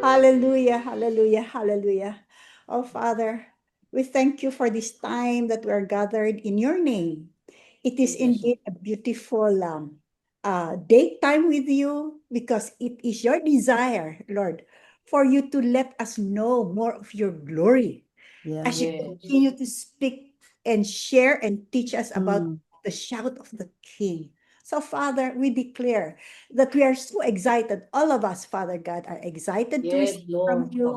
Hallelujah, hallelujah, hallelujah. Oh, Father, we thank you for this time that we are gathered in your name. It is indeed a beautiful daytime with you because it is your desire, Lord, for you to let us know more of your glory as Yes. you continue to speak and share and teach us about Mm. the shout of the King. So, Father, we declare that we are so excited. All of us, Father God, are excited to Yes, receive from Lord. you.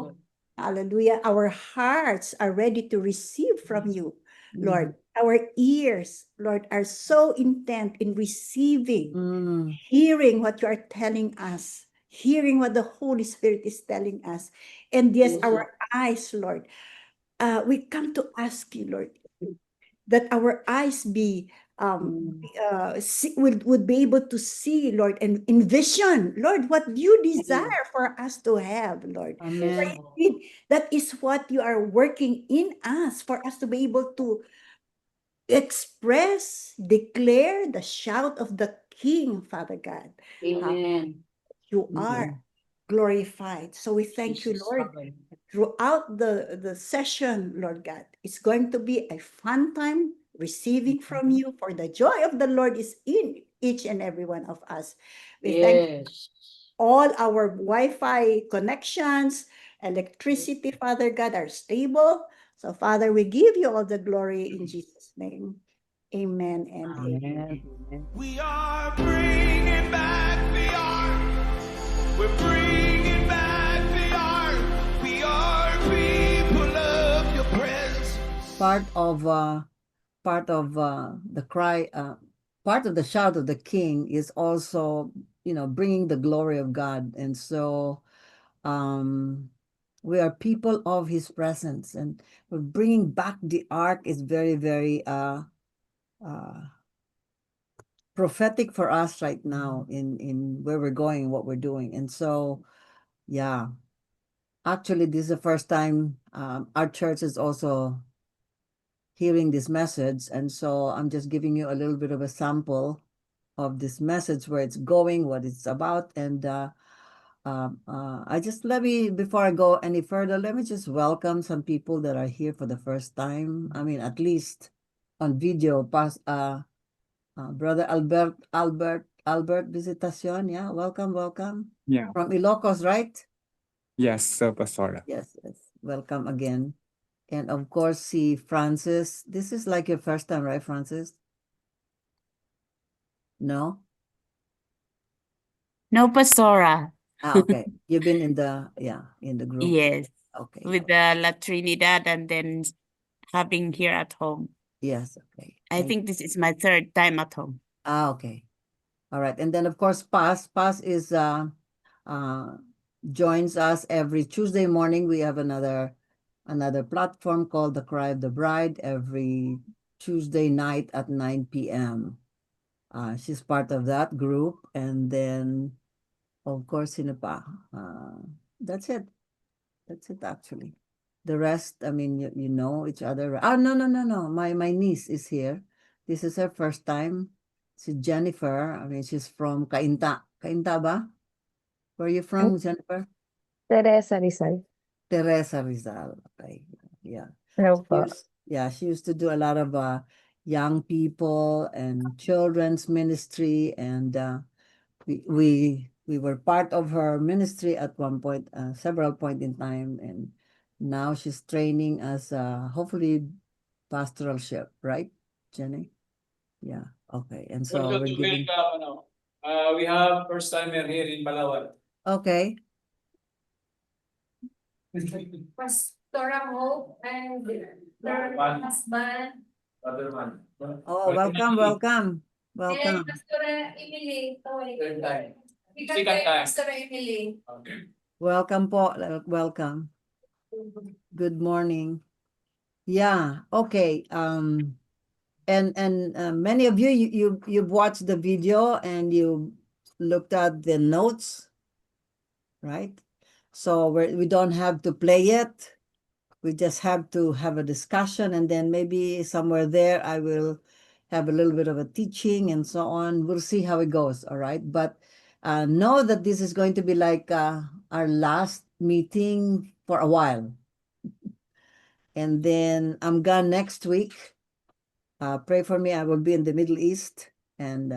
Hallelujah. Our hearts are ready to receive from you, Mm. Lord. Our ears, Lord, are so intent in receiving, Mm. hearing what you are telling us, hearing what the Holy Spirit is telling us. And yes, Yes, our Lord. eyes, Lord, we come to ask you, Lord, that our eyes be Mm. would be able to see, Lord, and envision, Lord, what you Yes. desire for us to have, Lord. For Amen. indeed, that is what you are working in us for us to be able to express, declare the shout of the King, Father God. How Amen. you are Mm. glorified. So we thank you, Jesus. Lord, throughout the session, Lord God. It's going to be a fun time receiving from you, for the joy of the Lord is in each and every one of us. We thank Yes. all our Wi-Fi connections, electricity, Father God, are stable. So, Father, we give you all the glory in Jesus' name. Amen and amen. Amen. Amen. We are bringing back the ark. We're bringing back the ark. We are people of your presence. Part of the cry, part of the shout of the King is also, bringing the glory of God. And so um, we are people of his presence, and we're bringing back the ark is very, very uh, prophetic for us right now in where we're going, what we're doing. And so, yeah, actually, this is the first time our church is also hearing this message. And so I'm just giving you a little bit of a sample of this message, where it's going, what it's about. And before I go any further, let me just welcome some people that are here for the first time. I mean, at least on video, Brother Albert Visitacion. Yeah, welcome, welcome. Yeah. From Ilocos, right? Yes, Pastora. Yes, yes. Welcome again. And of course, see Francis. This is like your first time, right, Francis? No? No, Pastora. Okay. You've been in the group. Yes, Okay. with the La Trinidad and then having here at home. Yes, okay. I think this is my third time at home. Okay. All right. And then of course, Paz is uh joins us every Tuesday morning. We have another platform called The Cry of the Bride every Tuesday night at 9 p.m. She's part of that group. And then of course, sino pa? That's it. That's it actually. The rest, I mean, you know each other. Oh, no, no, no, no. My niece is here. This is her first time. Si Jennifer. I mean, she's from Cainta. Cainta ba? Where are you from, Jennifer? Teresa Rizal. Teresa Rizal. Okay. Yeah. Hello po. She used to do a lot of young people and children's ministry, and we were part of her ministry at one point, several point in time, and now she's training as hopefully pastoralship, right, Jenny? Yeah. Okay. And so Welcome we're to giving. welcome. We have first timer here in Palawan. Okay. Pastora Hope and their Man. husband. Brother man. Oh, welcome, welcome, And welcome. Pastora Emily. Third time. Second Second time. Pastora Emily. Okay. Welcome po. Welcome. Good morning. Yeah. Okay. And many of you've watched the video and you looked at the notes, right? So we don't have to play it. We just have to have a discussion, and then maybe somewhere there I will have a little bit of a teaching and so on. We'll see how it goes, all right? But know that this is going to be like our last meeting for a while. And then I'm gone next week. Pray for me. I will be in the Middle East and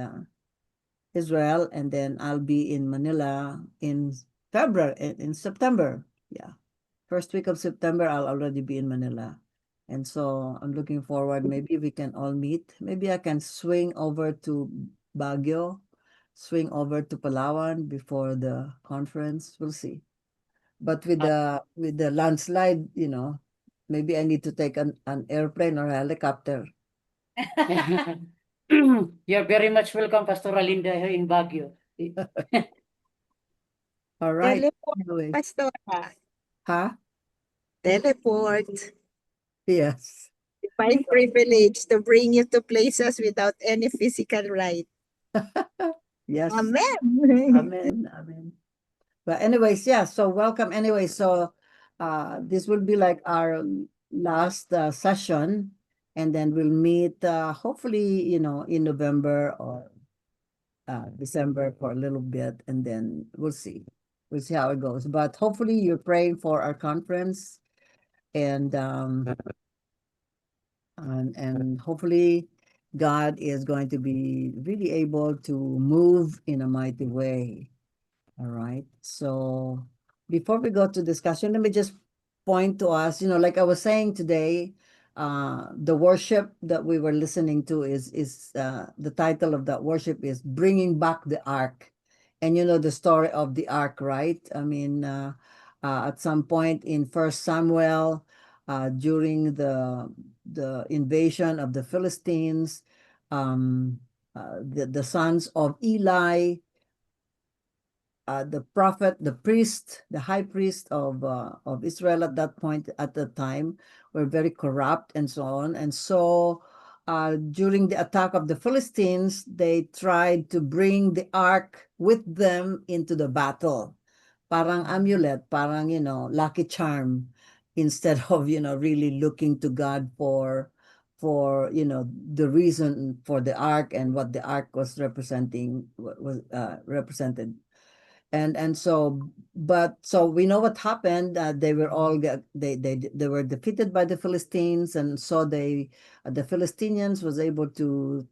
Israel, and then I'll be in Manila in September. Yeah. First week of September, I'll already be in Manila. And so I'm looking forward. Maybe we can all meet. Maybe I can swing over to Baguio, swing over to Palawan before the conference. We'll see. But with the landslide, maybe I need to take an airplane or a helicopter. You're very much welcome, Pastor Alinda, here in Baguio. All right. Teleport, Anyway. Pastora. Huh? Teleport. Yes. Divine privilege to bring you to places without any physical right. Yes. Amen. Amen. Amen. But anyways, yeah, so welcome anyway. So this will be like our last session, and then we'll meet hopefully, in November or December for a little bit, and then we'll see. We'll see how it goes. But hopefully you're praying for our conference, and hopefully God is going to be really able to move in a mighty way. All right. So before we go to discussion, let me just point to us, like I was saying today, the worship that we were listening to is the title of that worship is Bringing Back the Ark. And you know the story of the ark, right? I mean, at some point in First Samuel, during the invasion of the Philistines, the sons of Eli, the prophet, the priest, the high priest of Israel at that point, at the time, were very corrupt and so on. And so during the attack of the Philistines, they tried to bring the ark with them into the battle. Parang amulet, parang, lucky charm, instead of, really looking to God for the reason for the ark and what the ark was representing, was represented. And so, but so we know what happened. They were all they were defeated by the Philistines, and so the Philistines was able to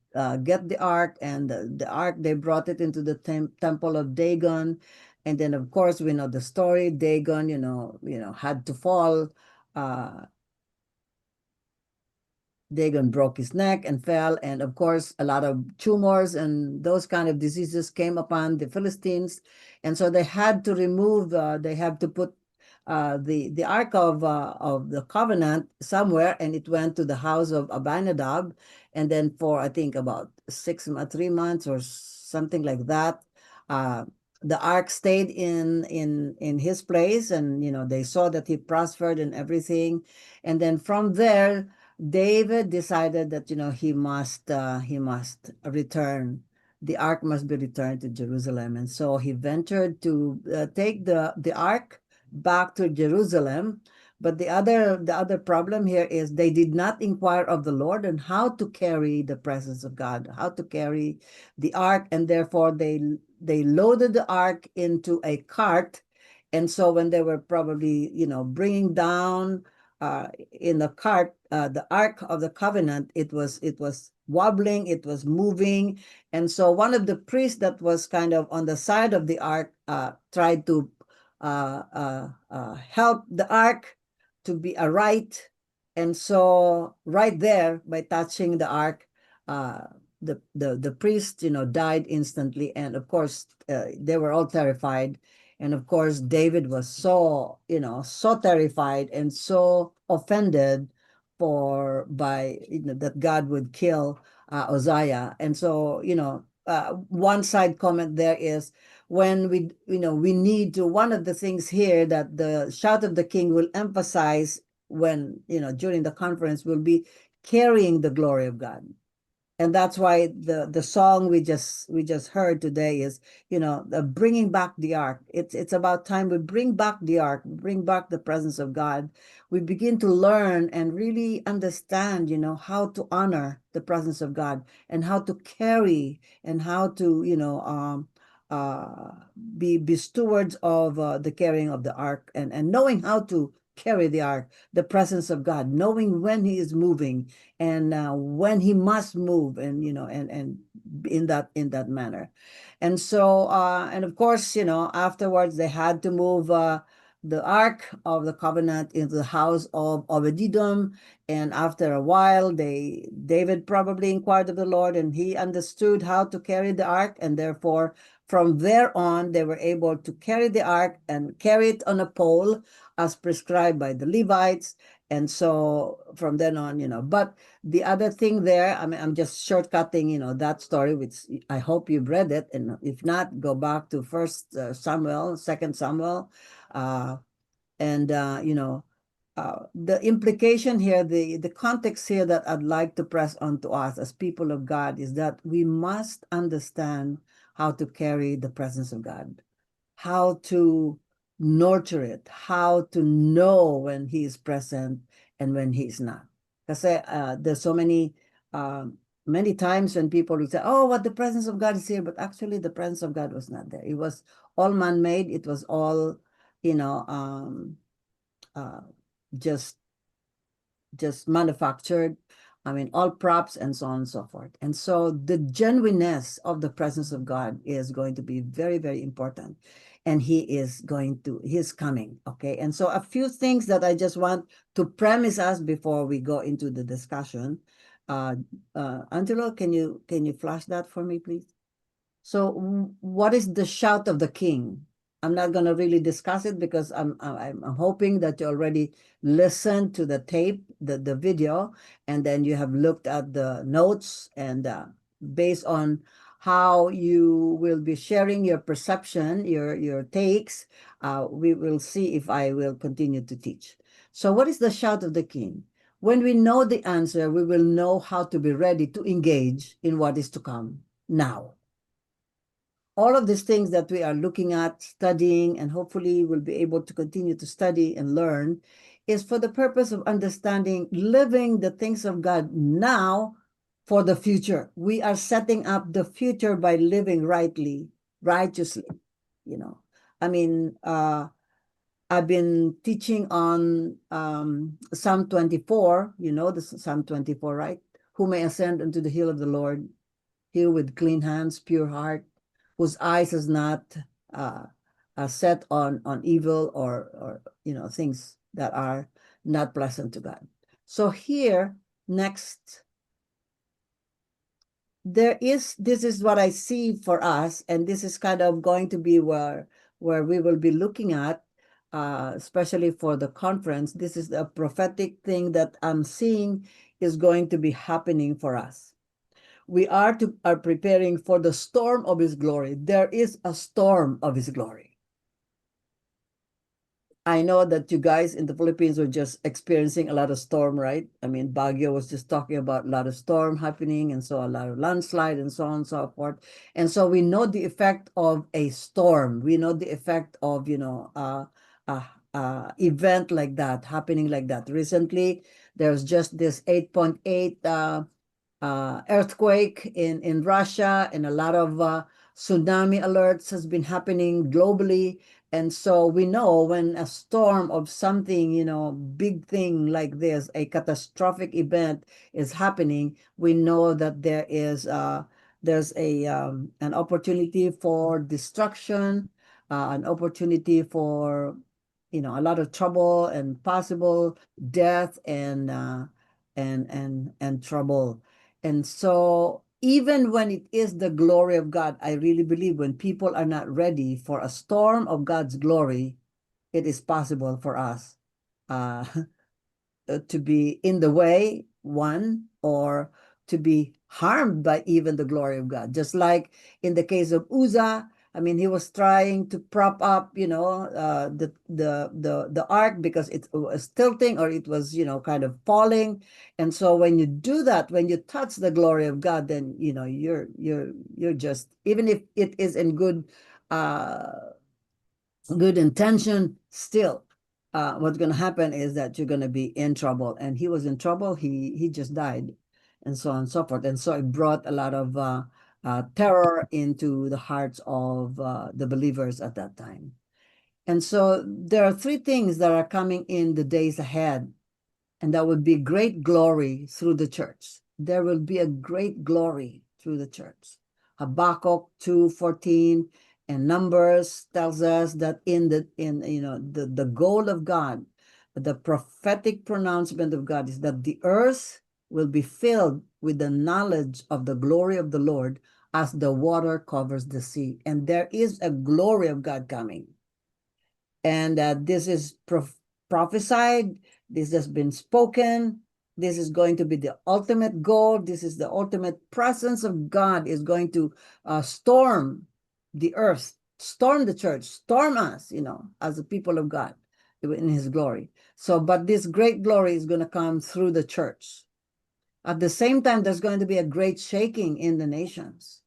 get the ark, and the ark, they brought it into the temple of Dagon, and then of course we know the story. Dagon, had to fall. Dagon broke his neck and fell, and of course a lot of tumors and those kind of diseases came upon the Philistines, and so they had to remove. They have to put the Ark of the Covenant somewhere, and it went to the house of Abinadab, and then for I think about 3 months or something like that, the Ark stayed in his place, and they saw that he prospered and everything, and then from there, David decided that he must return. The ark must be returned to Jerusalem, and so he ventured to take the ark back to Jerusalem. But the other problem here is they did not inquire of the Lord on how to carry the presence of God, how to carry the ark, and therefore they loaded the ark into a cart, and so when they were probably bringing down in the cart, the Ark of the Covenant, it was wobbling, it was moving, and so one of the priests that was kind of on the side of the ark tried to help the ark to be aright, and so right there, by touching the ark, the priest died instantly, and of course they were all terrified. And of course, David was so terrified and so offended by that God would kill Uzziah. And so, one side comment there is when we need to, one of the things here that the Shout of the King will emphasize when, during the conference, will be carrying the glory of God. And that's why the song we just heard today is, bringing back the ark. It's about time we bring back the ark, bring back the presence of God. We begin to learn and really understand, how to honor the presence of God and how to carry and how to, be stewards of the carrying of the ark, and knowing how to carry the ark, the presence of God, knowing when he is moving and when he must move, and and in that manner. And so and of course, afterwards they had to move the ark of the covenant into the house of Obed-Edom. And after a while, David probably inquired of the Lord, and he understood how to carry the ark, and therefore from there on, they were able to carry the ark and carry it on a pole as prescribed by the Levites. And so from then on, but the other thing there, I mean, I'm just shortcutting, that story, which I hope you've read it. And if not, go back to First Samuel, Second Samuel. The implication here, the context here that I'd like to press onto us as people of God is that we must understand how to carry the presence of God, how to nurture it, how to know when he is present and when he is not. Kasi there's so many times when people will say, oh, what the presence of God is here, but actually the presence of God was not there. It was all man-made. It was all, just manufactured. I mean, all props and so on and so forth. And so the genuineness of the presence of God is going to be very, very important. And he is coming, okay? And so a few things that I just want to premise us before we go into the discussion. Angelo, can you flash that for me, please? So what is the shout of the king? I'm not going to really discuss it because I'm hoping that you already listened to the tape, the video, and then you have looked at the notes, and based on how you will be sharing your perception, your takes, we will see if I will continue to teach. So what is the shout of the king? When we know the answer, we will know how to be ready to engage in what is to come now. All of these things that we are looking at, studying, and hopefully will be able to continue to study and learn is for the purpose of understanding, living the things of God now for the future. We are setting up the future by living righteously, I mean, I've been teaching on Psalm 24, the Psalm 24, right? Who may ascend unto the hill of the Lord, he with clean hands, pure heart, whose eyes is not set on evil or things that are not pleasant to God. So here, next, this is what I see for us, and this is kind of going to be where we will be looking at, especially for the conference. This is a prophetic thing that I'm seeing is going to be happening for us. We are preparing for the storm of his glory. There is a storm of his glory. I know that you guys in the Philippines are just experiencing a lot of storm, right? I mean, Baguio was just talking about a lot of storm happening, and so a lot of landslide and so on and so forth. And so we know the effect of a storm. We know the effect of, event like that, happening like that. Recently, there's just this 8.8 earthquake in Russia, and a lot of tsunami alerts has been happening globally. And so we know when a storm of something, big thing like this, a catastrophic event is happening, we know that there's an opportunity for destruction, an opportunity for a lot of trouble and possible death and trouble. And so even when it is the glory of God, I really believe when people are not ready for a storm of God's glory, it is possible for us to be in the way, one, or to be harmed by even the glory of God. Just like in the case of Uzzah, I mean, he was trying to prop up, the ark because it was tilting, or it was, kind of falling. And so when you do that, when you touch the glory of God, then, you're just, even if it is in good intention, still, what's going to happen is that you're going to be in trouble. And he was in trouble. He just died, and so on and so forth. And so it brought a lot of terror into the hearts of the believers at that time. And so there are three things that are coming in the days ahead, and that would be great glory through the church. There will be a great glory through the church. Habakkuk 2:14 and Numbers tells us that the goal of God, the prophetic pronouncement of God is that the earth will be filled with the knowledge of the glory of the Lord as the water covers the sea. And there is a glory of God coming. And this is prophesied, this has been spoken, this is going to be the ultimate goal, this is the ultimate presence of God is going to storm the earth, storm the church, storm us, as the people of God in his glory. So, but this great glory is going to come through the church. At the same time, there's going to be a great shaking in the nations.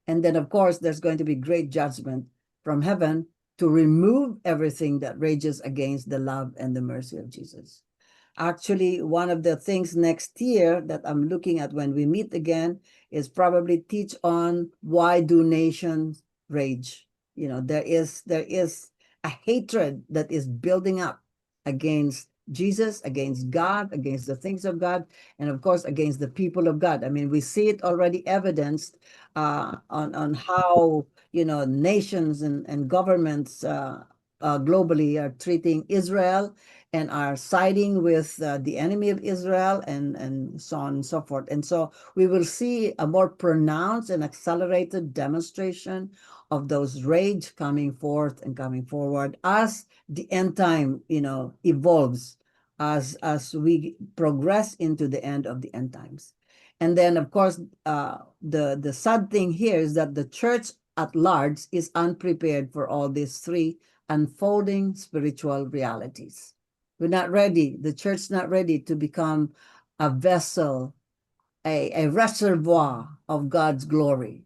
And then, of course, there's going to be great judgment from heaven to remove everything that rages against the love and the mercy of Jesus. Actually, one of the things next year that I'm looking at when we meet again is probably teach on why do nations rage. There is a hatred that is building up against Jesus, against God, against the things of God, and of course against the people of God. I mean, we see it already evidenced on how nations and governments globally are treating Israel and are siding with the enemy of Israel and so on and so forth. And so we will see a more pronounced and accelerated demonstration of those rage coming forth and coming forward as the end time, evolves, as we progress into the end of the end times. And then, of course, the sad thing here is that the church at large is unprepared for all these three unfolding spiritual realities. We're not ready. The church's not ready to become a vessel, a reservoir of God's glory.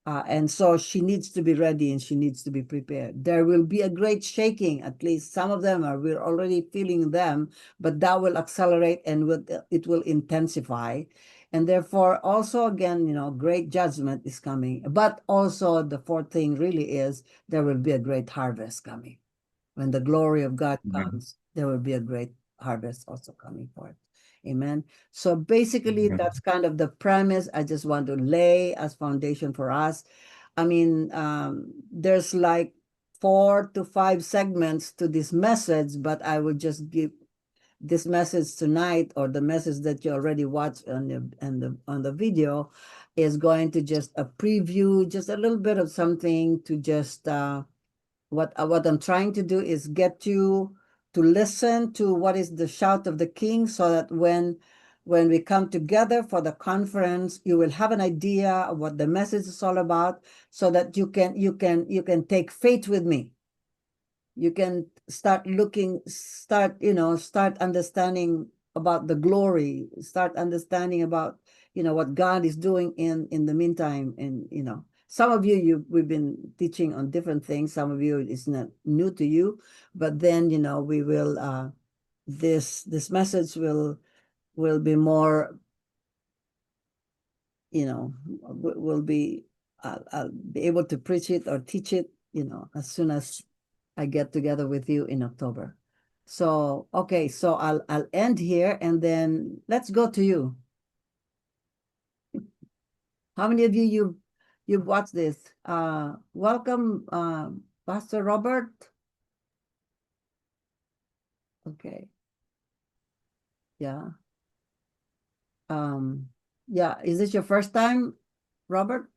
And so she needs to be ready and she needs to be prepared. There will be a great shaking, at least some of them we're already feeling them, but that will accelerate and it will intensify. And therefore, also again, great judgment is coming. But also the fourth thing really is there will be a great harvest coming. When the glory of God comes, there will be a great harvest also coming forth. Amen. So basically, that's kind of the premise I just want to lay as foundation for us. I mean, there's like 4 to 5 segments to this message, but I will just give this message tonight, or the message that you already watched on the video, is going to just a preview, just a little bit of something to just what I'm trying to do is get you to listen to what is the shout of the King, so that when we come together for the conference, you will have an idea of what the message is all about, so that you can take faith with me. You can start understanding about the glory, start understanding about what God is doing in the meantime. And some of we've been teaching on different things. Some of you it's not new to you, but then we will this message will be more, will be I'll be able to preach it or teach it as soon as I get together with you in October. So okay, so I'll end here and then let's go to you. How many of you've watched this? Welcome, Pastor Robert. Okay. Yeah. Yeah, is this your first time, Robert?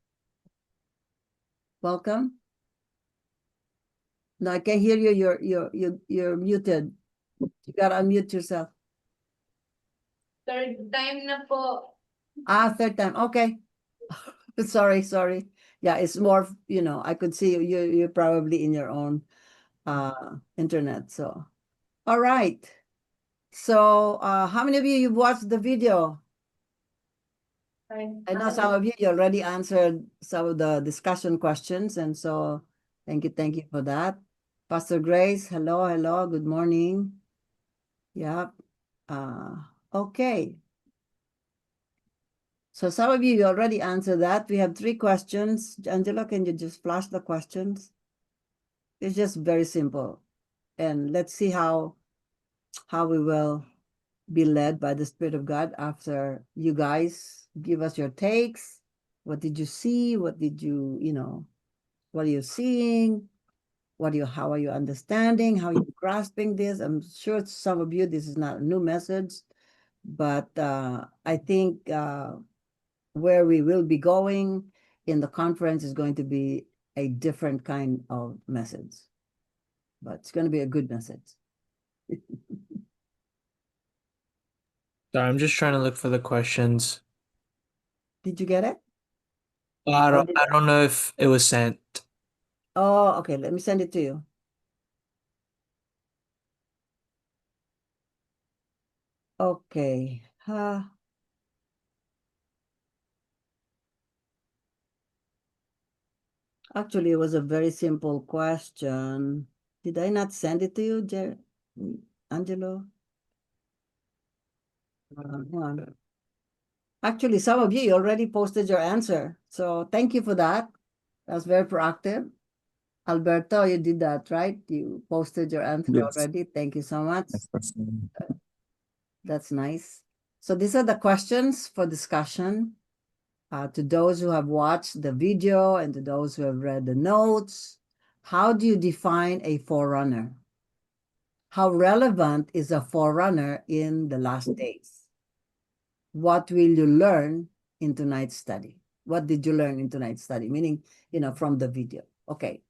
Welcome. No, I can't hear you. You're muted. You gotta unmute yourself. Third time na po. Third time. Okay. Sorry. Yeah, it's more, I could see you're probably in your own internet. So, all right. So, how many of you've watched the video? I know some of you already answered some of the discussion questions, and so thank you for that. Pastor Grace, hello, good morning. Yeah. Okay. So some of you already answered that. We have 3 questions. Angela, can you just flash the questions? It's just very simple. And let's see how we will be led by the Spirit of God after you guys give us your takes. What did you see? What did you, what are you seeing? How are you understanding? How are you grasping this? I'm sure some of you, this is not a new message, but I think where we will be going in the conference is going to be a different kind of message, but it's going to be a good message. Sorry, I'm just trying to look for the questions. Did you get it? I don't know if it was sent. Oh, okay. Let me send it to you. Okay. Actually, it was a very simple question. Did I not send it to you, Angelo? Hang on. Actually, some of you already posted your answer. So thank you for that. That's very proactive. Alberto, you did that, right? You posted your answer Yes. already. Thank you so much. Yes, Pastor. That's nice. So these are the questions for discussion. To those who have watched the video and to those who have read the notes, how do you define a forerunner? How relevant is a forerunner in the last days? What will you learn in tonight's study? What did you learn in tonight's study? Meaning, from the video. Okay,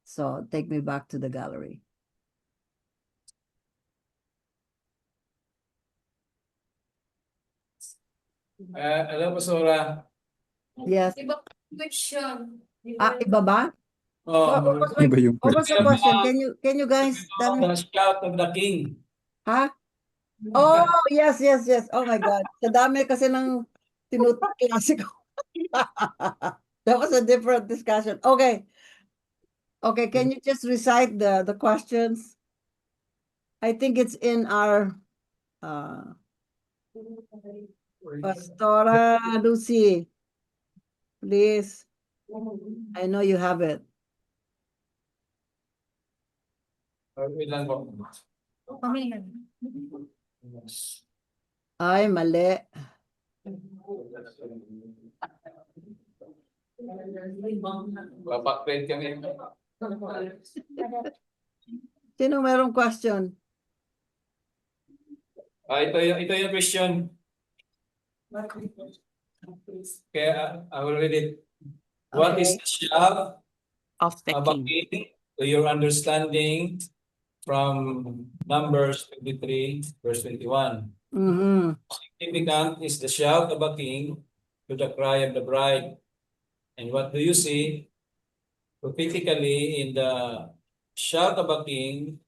so take me back to the gallery. Hello, Pastora. Yes. Iba question. Iba ba? Oh, Iba yung What was the question? Can you guys tell me? the shout of the king. Ha? Oh, yes. Oh my God. Sa dami kasi ng klase ko. That was a different discussion. Okay. Okay, can you just recite the questions? I think it's in our Pastora Lucy. Please. I know you have it. Wait lang po. Ay, mali. Papak-print kami. Sino merong question? Ito yung question. Kaya I will read it. What is Okay. the shout Of the of a king. king to your understanding from Numbers 23, verse 21? Mm-hmm. Significant is the shout of a king to the cry of the bride. And what do you see prophetically in the shout of a king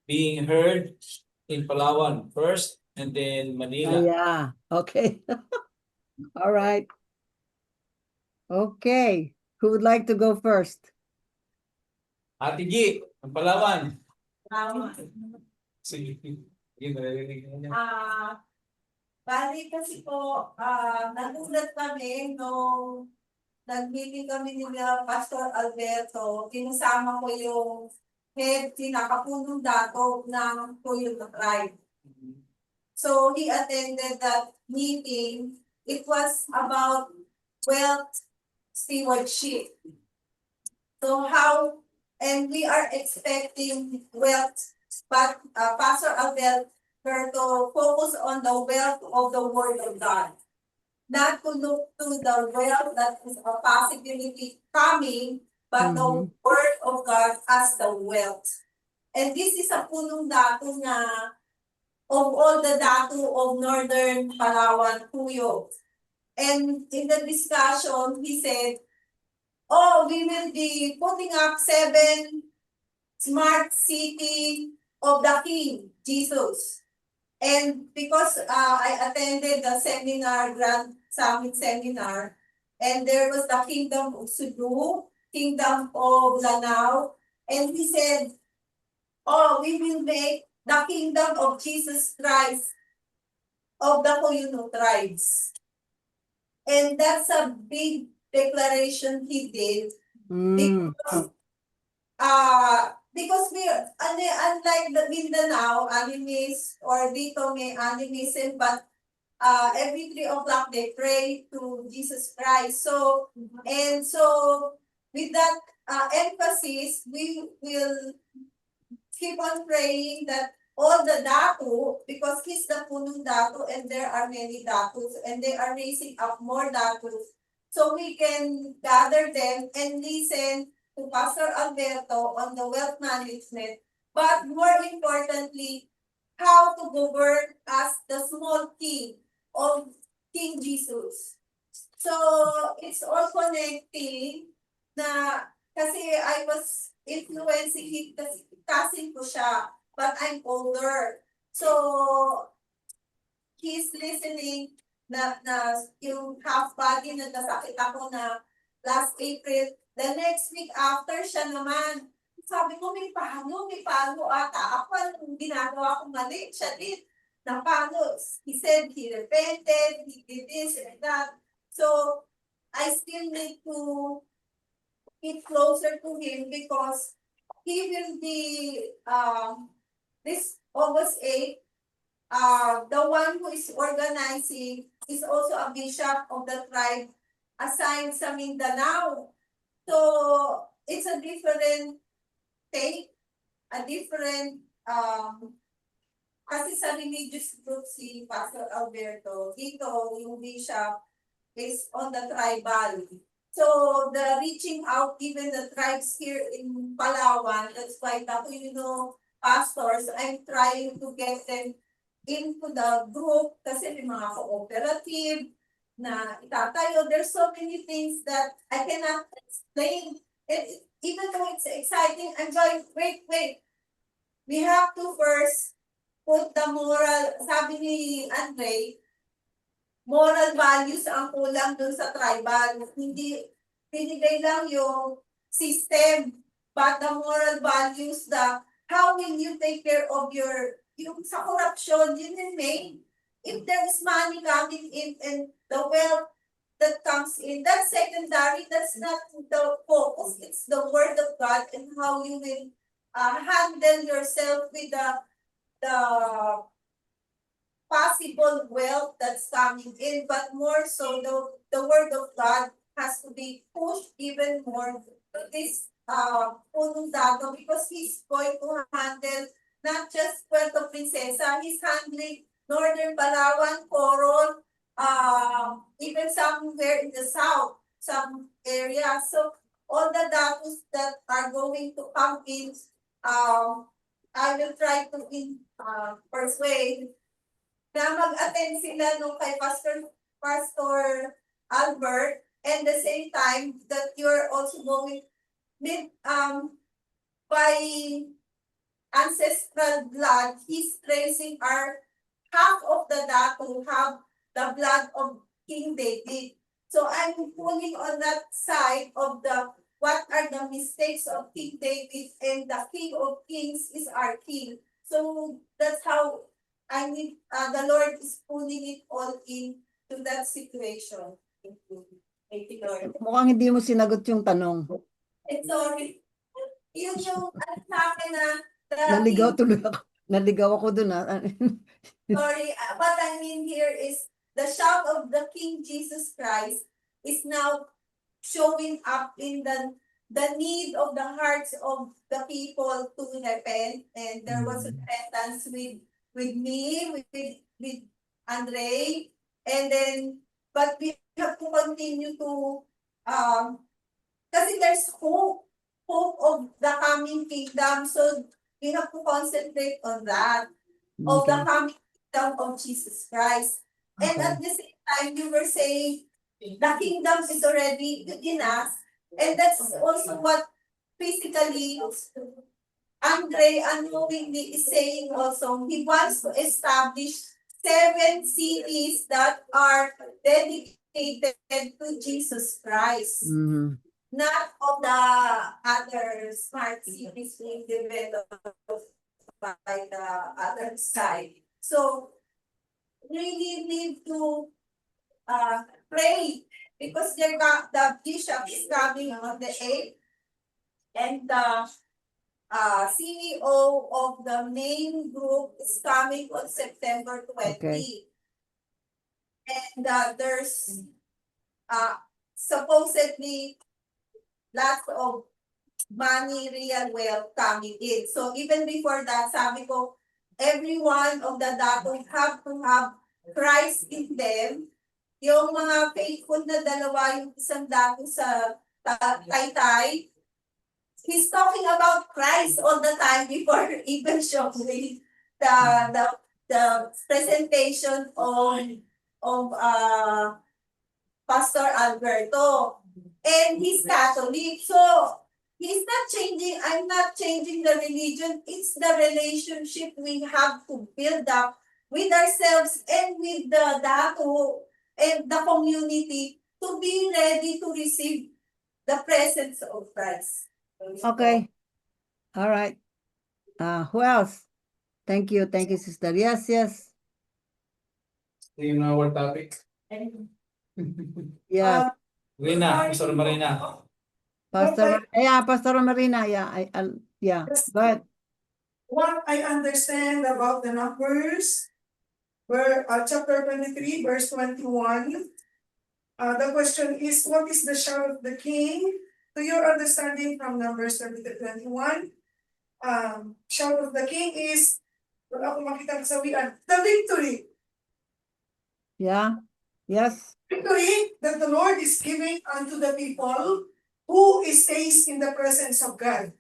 being heard in Palawan first and then Manila? Yeah. Okay. All right. Okay. Who would like to go first? Ate G, ang Palawan. Sige. Sige, maririnig mo niya. Bali kasi po, nagulat kami nung nag-meeting kami ni Pastor Alberto, kinasama ko yung head, pinakapunong dato ng Toyota Tribe. So he attended that meeting. It was about wealth stewardship. So and we are expecting wealth, but Pastor Alberto focus on the wealth of the Word of God. Not to look to the wealth that is a possibility coming, but the Word of God as the wealth. And this is a punong dato na of all the dato of Northern Palawan, Puyo. And in the discussion, he said, we will be putting up 7 smart city of the King, Jesus. And because I attended the seminar, Grand Summit seminar, and there was the Kingdom of Cebu, Kingdom of Lanao, and he said, we will make the Kingdom of Jesus Christ of the Cuyuno tribes. And that's a big declaration he did. Mm. Because we, unlike the Mindanao, animes, or dito may animism, but every 3 o'clock they pray to Jesus Christ. So, and so with that emphasis, we will keep on praying that all the datu, because he's the punong datu and there are many datus and they are raising up more datus. So we can gather them and listen to Pastor Alberto on the wealth management, but more importantly, how to govern as the small king of King Jesus. So it's all connecting na kasi I was influencing him kasi cousin ko siya, but I'm older. So he's listening na yung half body na nasakit ako na last April. The next week after siya naman, sabi ko may paano ata. Ako ang ginagawa ko mali, siya din. Na paano? He said he repented, he did this and that. So I still need to get closer to him because he will be this August 8th. The one who is organizing is also a bishop of the tribe assigned sa Mindanao. So it's a different take, a different kasi sa religious group si Pastor Alberto, dito yung bishop is on the tribal. So the reaching out, even the tribes here in Palawan, that's why pastors, I'm trying to get them into the group kasi may mga cooperative na itatayo. There's so many things that I cannot explain. And even though it's exciting, I'm going, wait. We have to first put the moral, sabi ni Andre, moral values ang kulang dun sa tribal. Hindi, binigay lang yung system, but the moral values, how will you take care of yung sa corruption, yun yung main. If there is money coming in and the wealth that comes in, that's secondary, that's not the focus, it's the word of God and how you will handle yourself with the possible wealth that's coming in, but more so the word of God has to be pushed even more to this punong dato because he's going to handle not just Puerto Princesa, he's handling Northern Palawan, Coron, even somewhere in the south, some areas. So all the datos that are going to come in, I will try to persuade na mag-attend sila nung kay Pastor Albert, and the same time that you're also going with by ancestral blood, he's tracing half of the dato have the blood of King David. So I'm pulling on that side of what are the mistakes of King David, and the King of Kings is our King. So that's how I need, the Lord is pulling it all into that situation. Thank you, Lord. Mukhang hindi mo sinagot yung tanong. Sorry. Yun yung sa akin na Naligaw tuloy ako. Naligaw ako dun. sorry, what I mean here is the shout of the King Jesus Christ is now showing up in the need of the hearts of the people to repent, and there was repentance with me, with Andre, and then but we have to continue to kasi there's hope of the coming kingdom, so we have to concentrate on that, of the coming kingdom of Jesus Christ. And at the same time, you were saying the kingdom is already within us, and that's also what physically Andre unknowingly is saying also. He wants to establish 7 cities that are dedicated to Jesus Christ. Mhm. Not of the other smart cities being developed by the other side. So really need to pray because the bishop is coming on the 8th and the CEO of the main group is coming on September 20. Okay. And there's supposedly lots of money, real wealth coming in. So even before that, sabi ko, every one of the datos have to have Christ in them. Yung mga faithful na dalawa, yung isang dato sa Taytay, he's talking about Christ all the time before even showing the presentation of Pastor Alberto. And he's Catholic. So he's not changing, I'm not changing the religion. It's the relationship we have to build up with ourselves and with the dato and the community to be ready to receive the presence of Christ. Okay. All right. Who else? Thank you, sister. Yes. Do you know our topic? Yes. Marina, Pastor Marina. Pastor Marina. Yeah. Go ahead. What I understand about the numbers, where chapter 23, verse 21. The question is, what is the shout of the king? To your understanding from Numbers 20-21, shout of the king is, wala akong makita kasawian, the victory. Yeah. Yes. Victory that the Lord is giving unto the people who stays in the presence of God.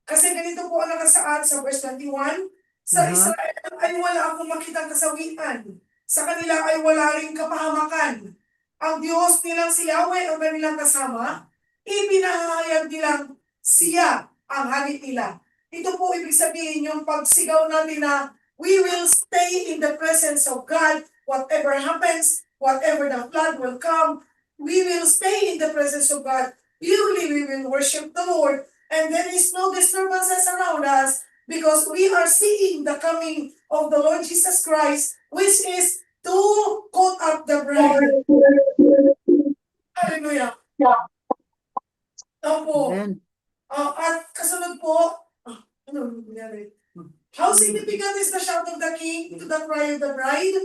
Kasi ganito po ang nakasaad sa verse 21, sa Israel ay wala akong makitang kasawian. Sa kanila ay wala ring kapahamakan. Ang Diyos nilang si Yahweh ang kanilang kasama, ipinahayag nilang siya ang hari nila. Ito po ibig sabihin yung pagsigaw natin na we will stay in the presence of God, whatever happens, whatever the flood will come, we will stay in the presence of God. Purely we will worship the Lord, and there is no disturbances around us because we are seeing the coming of the Lord Jesus Christ, which is to call up the bride. Hallelujah. Opo. Amen. At kasunod po, ano nangyari? How significant is the shout of the king to the cry of the bride?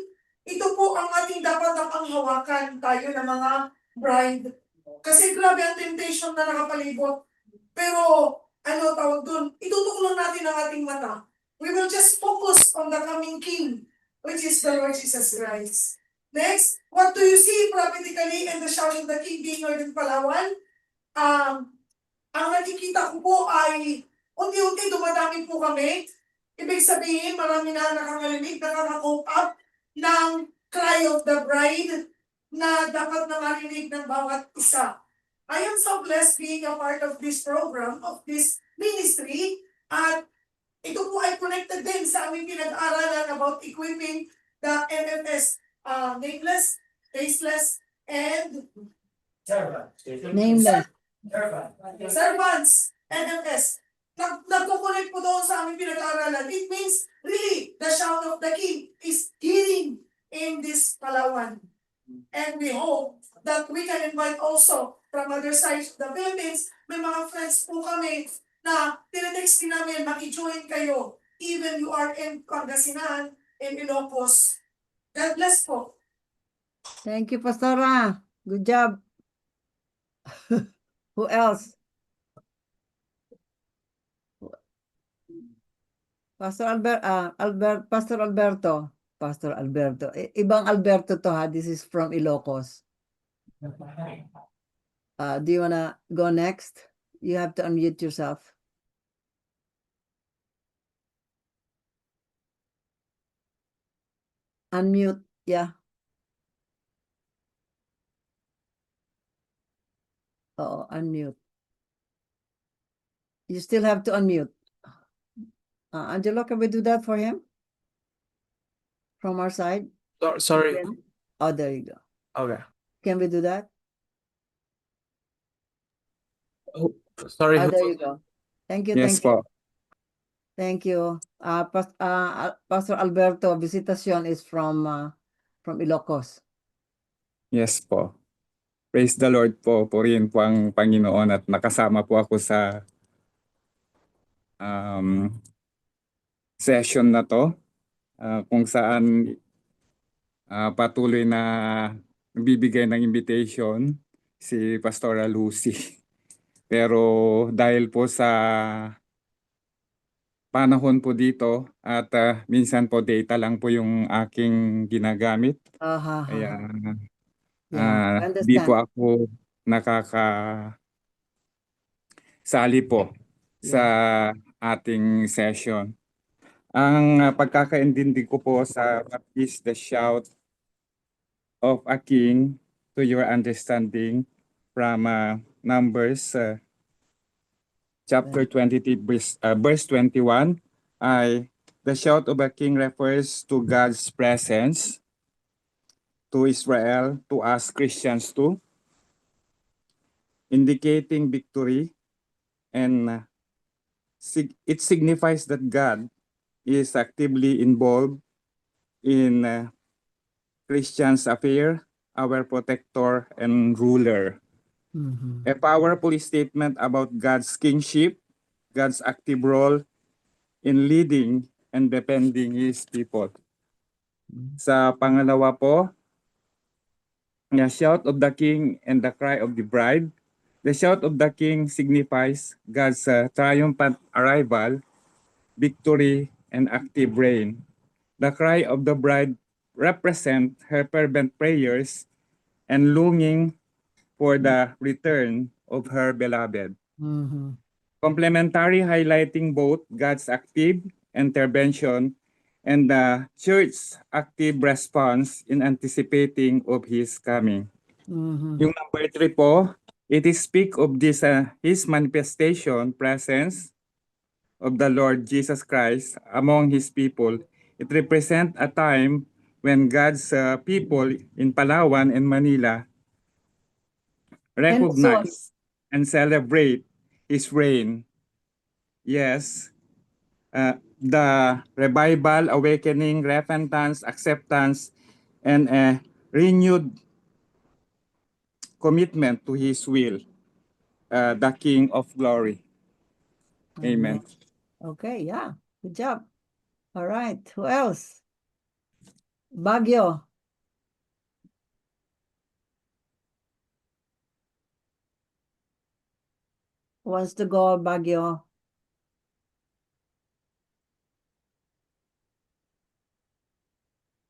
Ito po ang ating dapat na panghawakan tayo ng mga bride. Kasi grabe ang temptation na nakapalibot. Pero, ano tawag dun? Itutuklon natin ang ating mata. We will just focus on the coming king, which is the Lord Jesus Christ. Next, what do you see prophetically in the shout of the king being heard in Palawan? Ang nakikita ko po ay unti-unti dumadami po kami. Ibig sabihin, marami na nakakarinig, nakaka-cope up ng cry of the bride na dapat na marinig ng bawat isa. I am so blessed being a part of this program, of this ministry, at ito po ay connected din sa aming pinag-aralan about equipping the MFS nameless, faceless, and Nameless. servants, NFS. Nagkukulit po doon sa aming pinag-aaralan. It means, really, the shout of the king is hearing in this Palawan. And we hope that we can invite also from other sides of the Philippines. May mga friends po kami na tinetext din namin, maki-join kayo. Even you are in Pangasinan, in Ilocos. God bless po. Thank you, Pastora. Good job. Who else? Pastor Alberto. Ibang Alberto to ha. This is from Ilocos. Do you wanna go next? You have to unmute yourself. Unmute, yeah. Oh, unmute. You still have to unmute. Angelo, can we do that for him? From our side? Sorry. Oh, there you go. Okay. Can we do that? Oh, sorry. Oh, there you go. Thank you. Yes Thank you. po. Thank you. Pastor Alberto, visitation is from Ilocos. Yes po. Praise the Lord po. Purihin po ang Panginoon at nakasama po ako sa session na to kung saan patuloy na bibigay ng invitation si Pastora Lucy. Pero dahil po sa panahon po dito at minsan po data lang po yung aking ginagamit. Kaya Yeah, I di po understand. ako nakakasali po sa ating session. Ang pagkakaintindi ko po sa what is the shout of a king to your understanding from Numbers chapter 23 verse 21 ay the shout of a king refers to God's presence to Israel, to us Christians too, indicating victory, and it signifies that God is actively involved in Christians' affair, our protector and ruler. A powerful statement about God's kingship, God's active role in leading and defending His people. Sa pangalawa po, the shout of the king and the cry of the bride. The shout of the king signifies God's triumphant arrival, victory, and active reign. The cry of the bride represent her fervent prayers and longing for the return of her beloved. Complementary, highlighting both God's active intervention and the church's active response in anticipating of His coming. Yung number 3 po, it is speak of this His manifestation, presence of the Lord Jesus Christ among His people. It represents a time when God's people in Palawan and Manila recognize and celebrate His reign. Yes, the revival, awakening, repentance, acceptance, and a renewed commitment to His will, the King of Glory. Amen. Okay, yeah. Good job. All right. Who else? Baguio. Who wants to go, Baguio?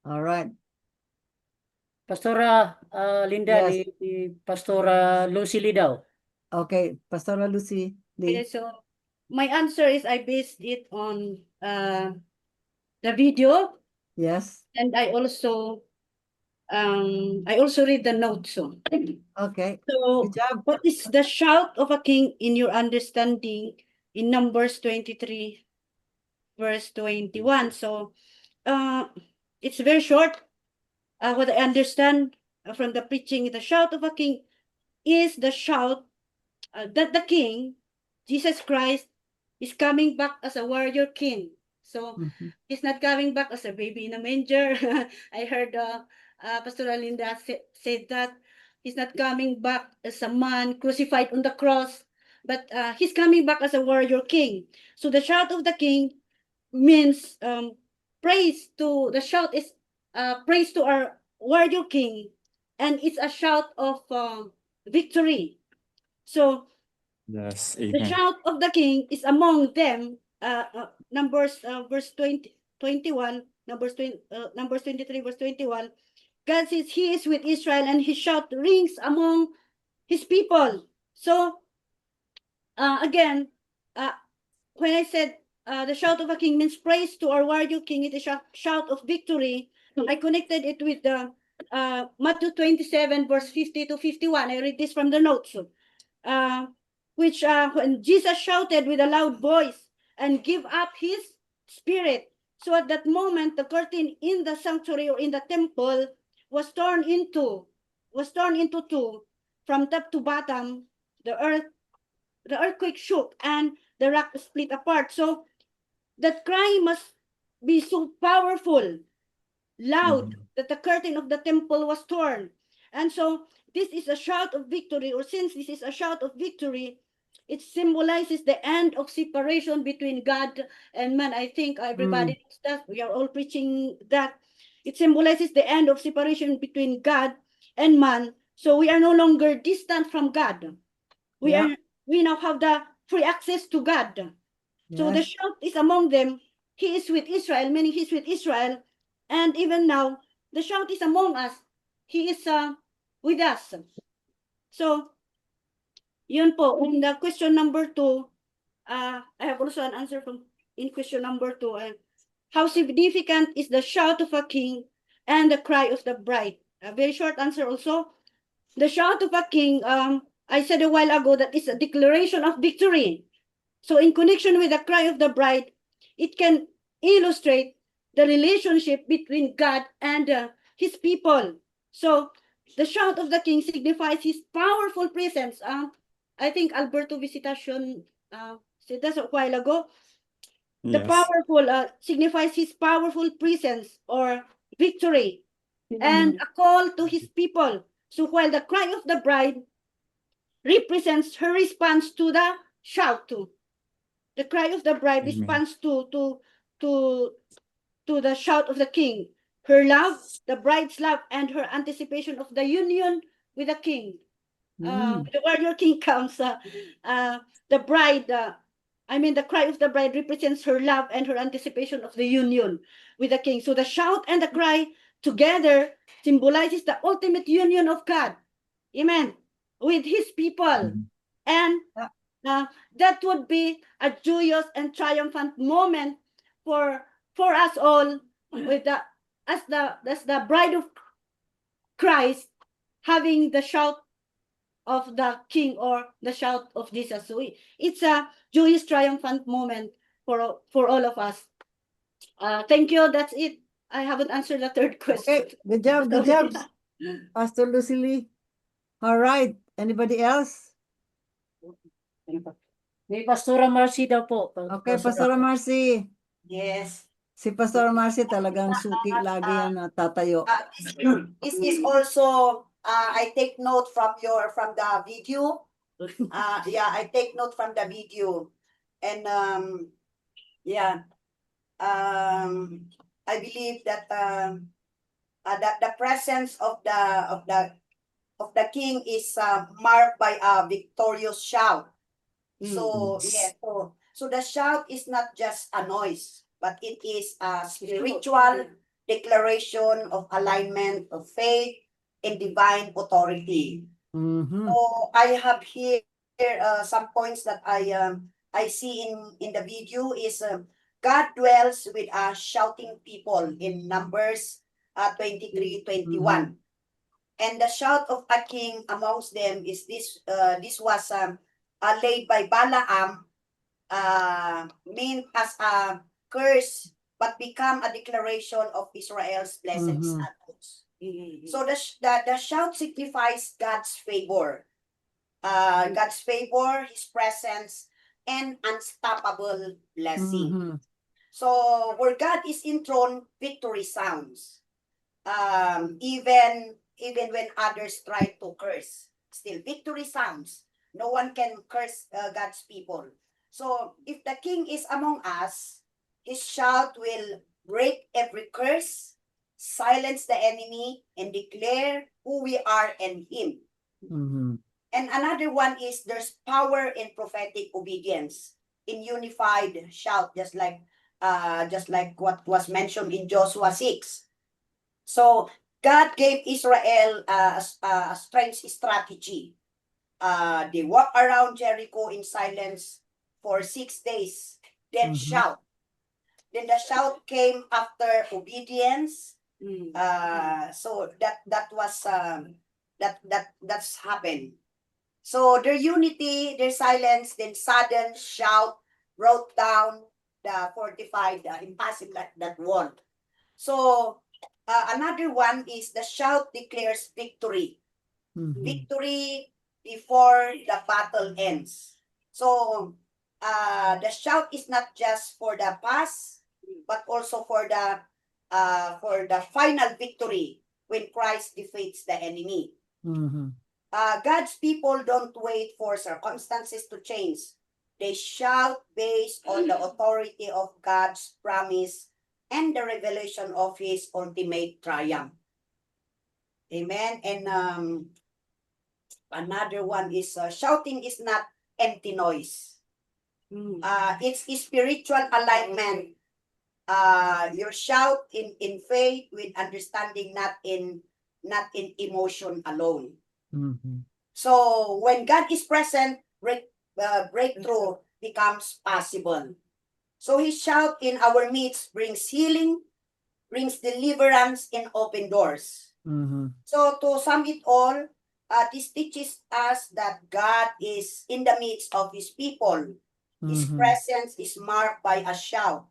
All right. Pastora Linda, Yes. ni Pastora Lucy Lee daw. Okay, Pastora Lucy Lee. Okay, so my answer is I based it on the video, Yes. and I also read the notes. So, Okay. so Good job. what is the shout of a king in your understanding in Numbers 23 verse 21? So it's very short. What I understand from the preaching, the shout of a king is the shout that the king, Jesus Christ, is coming back as a warrior king. So he's not coming back as a baby in a manger. I heard Pastor Linda said that he's not coming back as a man crucified on the cross, but he's coming back as a warrior king. So the shout of the king means praise to the shout is praise to our warrior king, and it's a shout of victory. So Yes, the amen. shout of the king is among them. Numbers verse 21, Numbers 23 verse 21. God says he is with Israel and his shout rings among his people. So again, when I said the shout of a king means praise to our warrior king, it is a shout of victory. I connected it with the Matthew 27 verse 50 to 51. I read this from the notes. Which when Jesus shouted with a loud voice and give up his spirit. So at that moment, the curtain in the sanctuary or in the temple was torn into two from top to bottom. The earthquake shook and the rock split apart. So that cry must be so powerful, loud, that the curtain of the temple was torn. And so this is a shout of victory, or since this is a shout of victory, it symbolizes the end of separation between God and man. I think everybody knows that. We are all preaching that. It symbolizes the end of separation between God and man. So we are no longer distant from God. We now have the free access to God. So the Yes. shout is among them. He is with Israel, meaning he's with Israel. And even now, the shout is among us. He is with us. So, yun po. In the question number 2, I have also an answer in question number 2. How significant is the shout of a king and the cry of the bride? A very short answer also. The shout of a king, I said a while ago that is a declaration of victory. So in connection with the cry of the bride, it can illustrate the relationship between God and his people. So the shout of the king signifies his powerful presence. I think Alberto Visitacion said that a while ago. The Yes. powerful signifies his powerful presence or victory, and a call to his people. So while the cry of the bride represents her response to the shout, the cry of the bride Amen. responds to the shout of the king. Her love, the bride's love, and her anticipation of the union with the king. The warrior king comes. The bride, the cry of the bride represents her love and her anticipation of the union with the king. So the shout and the cry together symbolizes the ultimate union of God, amen, with his people. And that would be a joyous and triumphant moment for us all, with as the bride of Christ, having the shout of the king or the shout of Jesus. So it's a joyous, triumphant moment for all of us. Thank you. That's it. I haven't answered the third question. Okay, good job, Pastor Lucily. All right, anybody else? May Pastora Marcy daw po. Okay, Pastor Marcy. Yes. Si Pastor Marcy talagang suki lagi yan na tatayo. This is also I take note from the video. I take note from the video, and I believe that that the presence of the king is marked by a victorious shout. So so the shout is not just a noise, but it is a spiritual declaration of alignment of faith and divine authority. So I have here some points that I see in the video is God dwells with a shouting people in Numbers 23:21. And the shout of a king amongst them is this was laid by Balaam, meant as a curse, but become a declaration of Israel's blessed status. So the shout signifies God's favor, his presence, and unstoppable blessing. So where God is enthroned, victory sounds. Even when others try to curse, still victory sounds. No one can curse God's people. So if the king is among us, his shout will break every curse, silence the enemy, and declare who we are in him. And another one is there's power in prophetic obedience, in unified shout, just like what was mentioned in Joshua 6. So God gave Israel a strange strategy. They walk around Jericho in silence for 6 days, then shout. Then the shout came after obedience. So that's happened. So their unity, their silence, then sudden shout brought down the fortified, impossible that wall. So another one is the shout declares victory. Victory before the battle ends. So the shout is not just for the past, but also for the final victory when Christ defeats the enemy. God's people don't wait for circumstances to change. They shout based on the authority of God's promise and the revelation of His ultimate triumph. Amen. And another one is shouting is not empty noise. It's spiritual alignment. Your shout in faith with understanding, not in emotion alone. Mhm. So when God is present, breakthrough becomes possible. So His shout in our midst brings healing, brings deliverance, and open doors. Mhm. So to sum it all, this teaches us that God is in the midst of His people. His Mhm. presence is marked by a shout,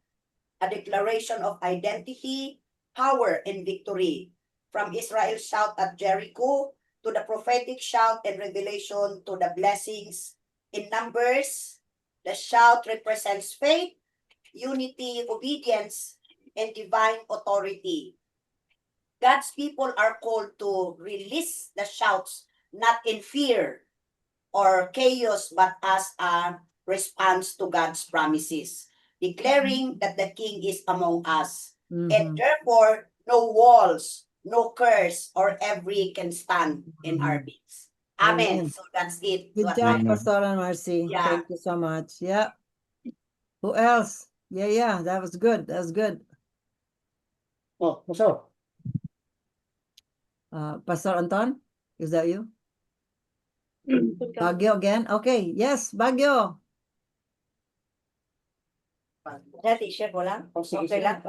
a declaration of identity, power, and victory. From Israel's shout at Jericho to the prophetic shout and revelation to the blessings in Numbers, the shout represents faith, unity, obedience, and divine authority. God's people are called to release the shouts, not in fear or chaos, but as a response to God's promises, declaring that the King is among us. And Mhm. therefore, no walls, no curse, or every can stand in our Mhm. midst. Amen. Amen. So that's it. Good What job, I- Pastor Marcy. Yeah. Thank you so much. Yeah. Who else? Yeah, that was good. That was good. Oh, so. Pastor Anton, is that you? Baguio again? Okay, yes, Baguio. Dati, share ko lang. Sige, Okay sige. lang.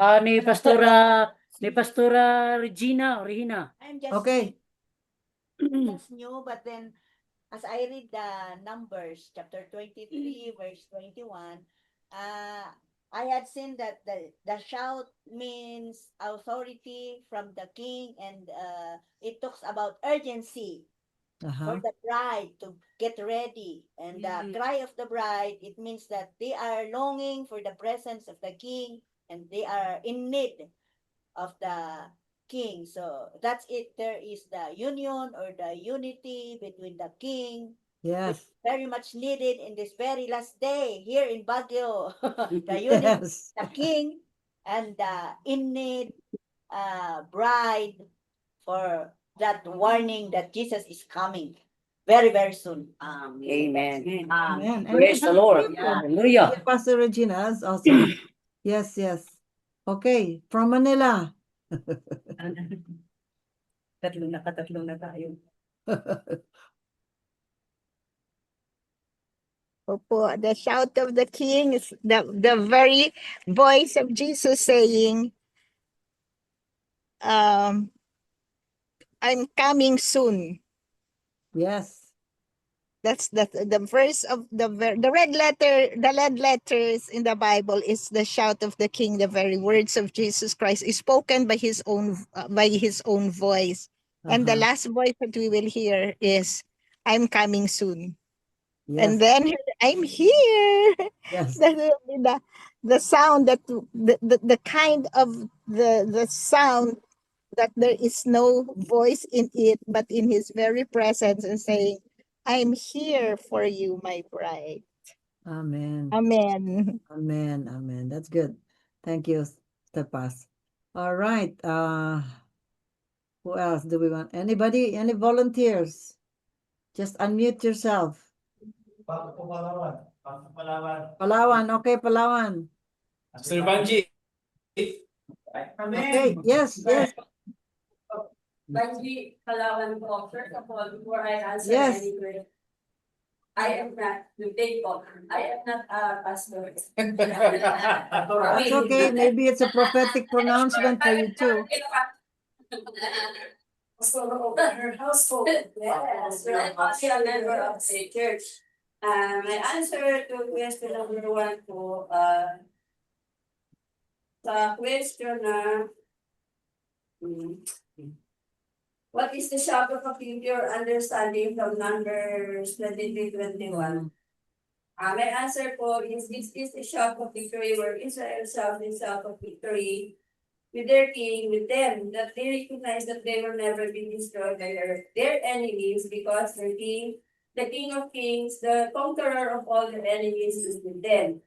Ni Pastora Regina. I'm just Okay. that's new, but then as I read the Numbers, chapter 23, verse 21, I had seen that the shout means authority from the king, and it talks about urgency for Uh-huh. the bride to get ready. And the cry of the bride, it means that they are longing for the presence of the king, and they are in need of the king. So that's it. There is the union or the unity between the king, which Yes. is very much needed in this very last day here in Baguio. The unity, Yes. the king and the in need bride, for that warning that Jesus is coming very, very soon. Amen. Amen. And Praise the that's Lord. beautiful. Hallelujah. Yeah, Pastor Regina, that's awesome. Yes, yes. Okay, from Manila. Katatlo na tayo. Opo, the shout of the king is the very voice of Jesus saying, I'm coming soon. Yes. That's the verse of the red letters in the Bible is the shout of the king. The very words of Jesus Christ is spoken by his own voice. And the Uh-huh. last voice that we will hear is, I'm coming soon. Yes. And then I'm here. Yes. The sound that the kind of the sound that there is no voice in it, but in his very presence, and saying, I'm here for you, my bride. Amen. Amen. Amen. Amen. That's good. Thank you, Stepas. All right. Who else do we want? Anybody? Any volunteers? Just unmute yourself. Palawan. Palawan. Okay, Palawan. Sir Banji. Okay. Yes, yes. Banji, Palawan po. First of all, before I answer Yes. any question, I am not, I am not a pastor. That's okay. Maybe it's a prophetic pronouncement for you too. So, her household. Yes, I'm also a member of the church. My answer to question number 1 po, sa question na, what is the shout of a king, your understanding from Numbers 23:21? My answer po is, this is the shout of victory where Israel shouts the shout of victory with their king with them, that they recognize that they will never be destroyed by their enemies because their king, the King of Kings, the conqueror of all their enemies is with them.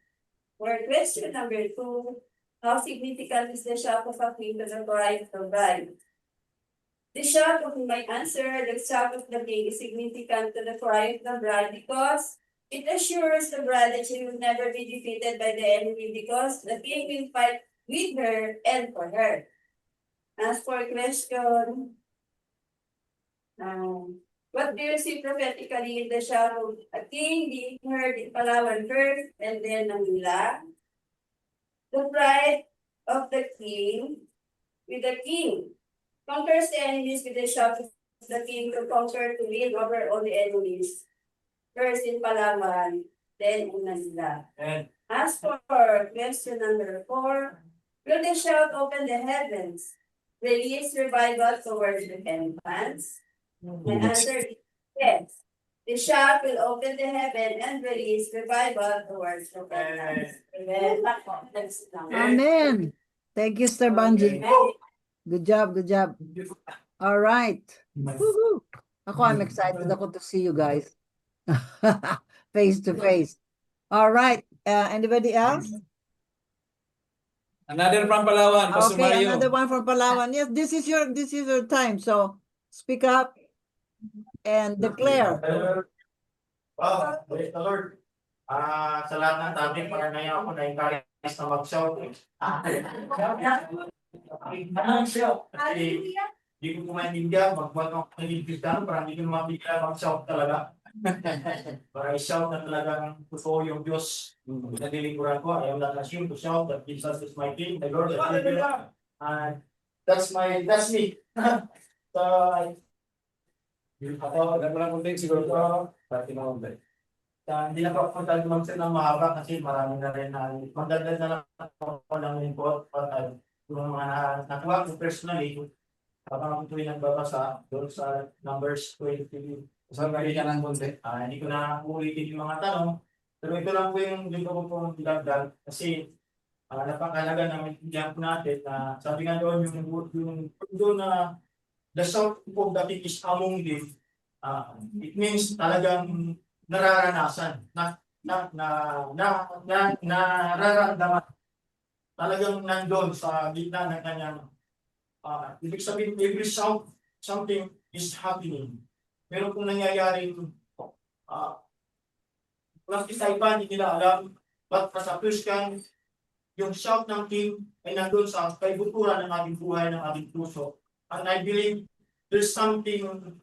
For question number 2, how significant is the shout of a king to the bride of bride? The shout of my answer, the shout of the king is significant to the cry of the bride because it assures the bride that she will never be defeated by the enemy because the king will fight with her and for her. As for question, what do you see prophetically in the shout of a king being heard in Palawan first and then Manila? The bride of the king with the king conquers the enemies with the shout of the king to conquer, to win over all the enemies. First in Palawan, then in Manila. And As for question number 4, will the shout open the heavens, release revival towards repentance? My answer is yes. The shout will open the heaven and release revival towards repentance. Amen. Amen. Thank you, Sir Banji. Good job, good job. All right. Woohoo. I'm excited ako to see you guys. Face to face. All right. Anybody else? another from Palawan, Pastor Okay, Mario. another one from Palawan. Yes, this is your time. So speak up and declare. Wow, praise the Lord. Sa lahat ng topic, parang ngayon ako na-encourage na mag-shout. Kasi hindi ko maintindihan, magbuhat ako nalilipitan, parang hindi ko mapigla mag-shout talaga. Para i-shout na talagang totoo yung Diyos. Nalilikuran ko, I am not ashamed to shout that Jesus is my King, the Lord is my King. And that's me. So, ako, nagmula kong din siguro ko, pati mga ulit. Hindi na po ako mag-set ng mahaba kasi marami na rin na magdagdag na lang ako ng input at yung mga nakuha ko personally habang ako tuloy nagbabasa doon sa Numbers 20. So, bali ka ng konti. Hindi ko na ulitin yung mga tanong. Pero ito lang po yung dito ko po didagdag kasi napakalaga na maintindihan po natin na sabi nga doon yung doon na the shout of the king is among them. It means talagang nararanasan nararamdaman talagang nandun sa gitna ng kanyang ibig sabihin every sound something is happening pero kung nangyayari sa iba hindi nila alam but sa Christian yung shout ng king ay nandun sa kaibuturan ng ating buhay ng ating puso and I believe there's something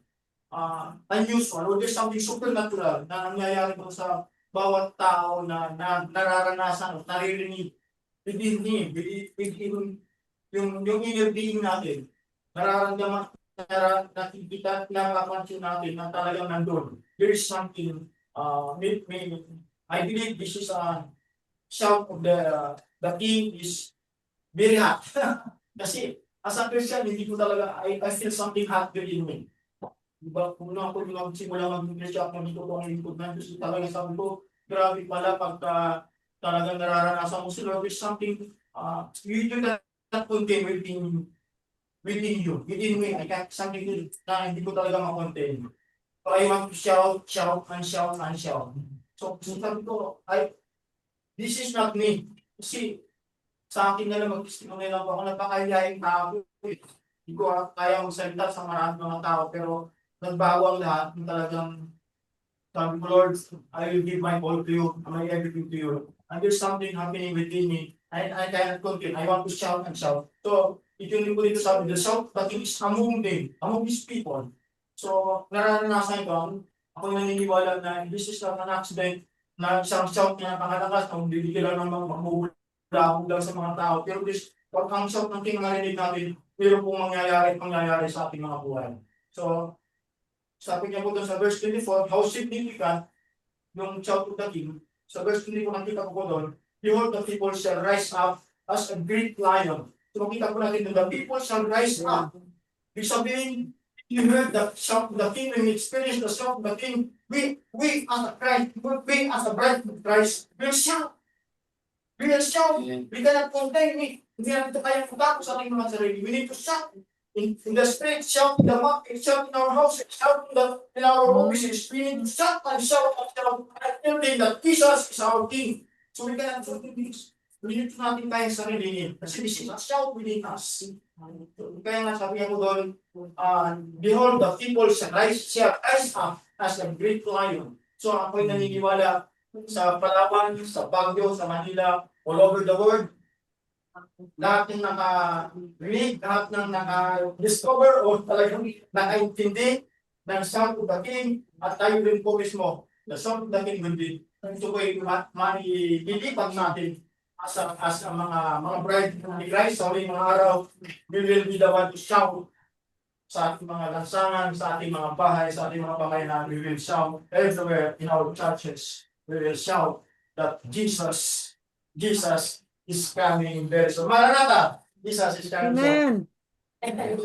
unusual or there's something supernatural na nangyayari po sa bawat tao na nararanasan o naririnig within him, within yung inner being natin. Nararamdaman, nakikita, nakapansin natin na talagang nandun. There is something, I believe this is a shout of the king is very hot. Kasi as a Christian, hindi ko talaga, I feel something hot within me. Diba, kung ako simula mag-Christian ako dito ko ang lingkod ng Diyos, talaga sabi ko, grabe pala pagka talagang nararanasan mo sila, there's something, you do not contain within you, within me, I can't something na hindi ko talaga makontain. So I want to shout, and shout. So sabi ko, this is not me. Kasi sa akin na lang mag-testimony lang ako, napakayayaing tao. Hindi ko kaya magsalita sa maraming mga tao, pero nagbago ang lahat ng talagang sabi ko, Lord, I will give my all to you, my everything to you. And there's something happening within me. I cannot contain. I want to shout and shout. So, ito dito sabi, the shout that is among them, among these people. So, nararanasan ko, ako naniniwala na this is an accident na isang shout na napakalakas, kung bibigyan lang ng magmumula sa mga tao. Pero this, pag ang shout ng king narinig natin, pero pong mangyayari sa ating mga buhay. So, sabi niya po doon sa verse 24, how significant yung shout of the king. Sa verse 24, nakita ko doon, behold, the people shall rise up as a great lion. So makita po natin doon, the people shall rise up. Ibig sabihin, you heard the shout of the king, when you experience the shout of the king, we as a Christ, we as a bride of Christ, will shout. We will shout. We cannot contain it. Hindi natin kaya kutakot sa ating mga sarili. We need to shout. In the street, shout in the market, shout in our house, shout in our offices. We need to shout and shout and shout until that Jesus is our King. So we cannot do this. We need to natin kaya sa sarili. Kasi this is a shout within us. Kaya nga sabi ko doon, behold, the people shall rise up as a great lion. So ako'y naniniwala sa Palawan, sa Baguio, sa Manila, all over the world. Lahat ng naka-read, lahat ng naka-discover o talagang nakaintindi ng Sound of the King at tayo rin po mismo, the Sound of the King will be ito po ay maililipat natin as a mga bride ni Christ sa huling mga araw. We will be the one to shout sa ating mga lansangan, sa ating mga bahay, sa ating mga pamayanan. We will shout everywhere in our churches. We will shout that Jesus is coming very soon. Maranatha! Jesus is coming soon. Amen.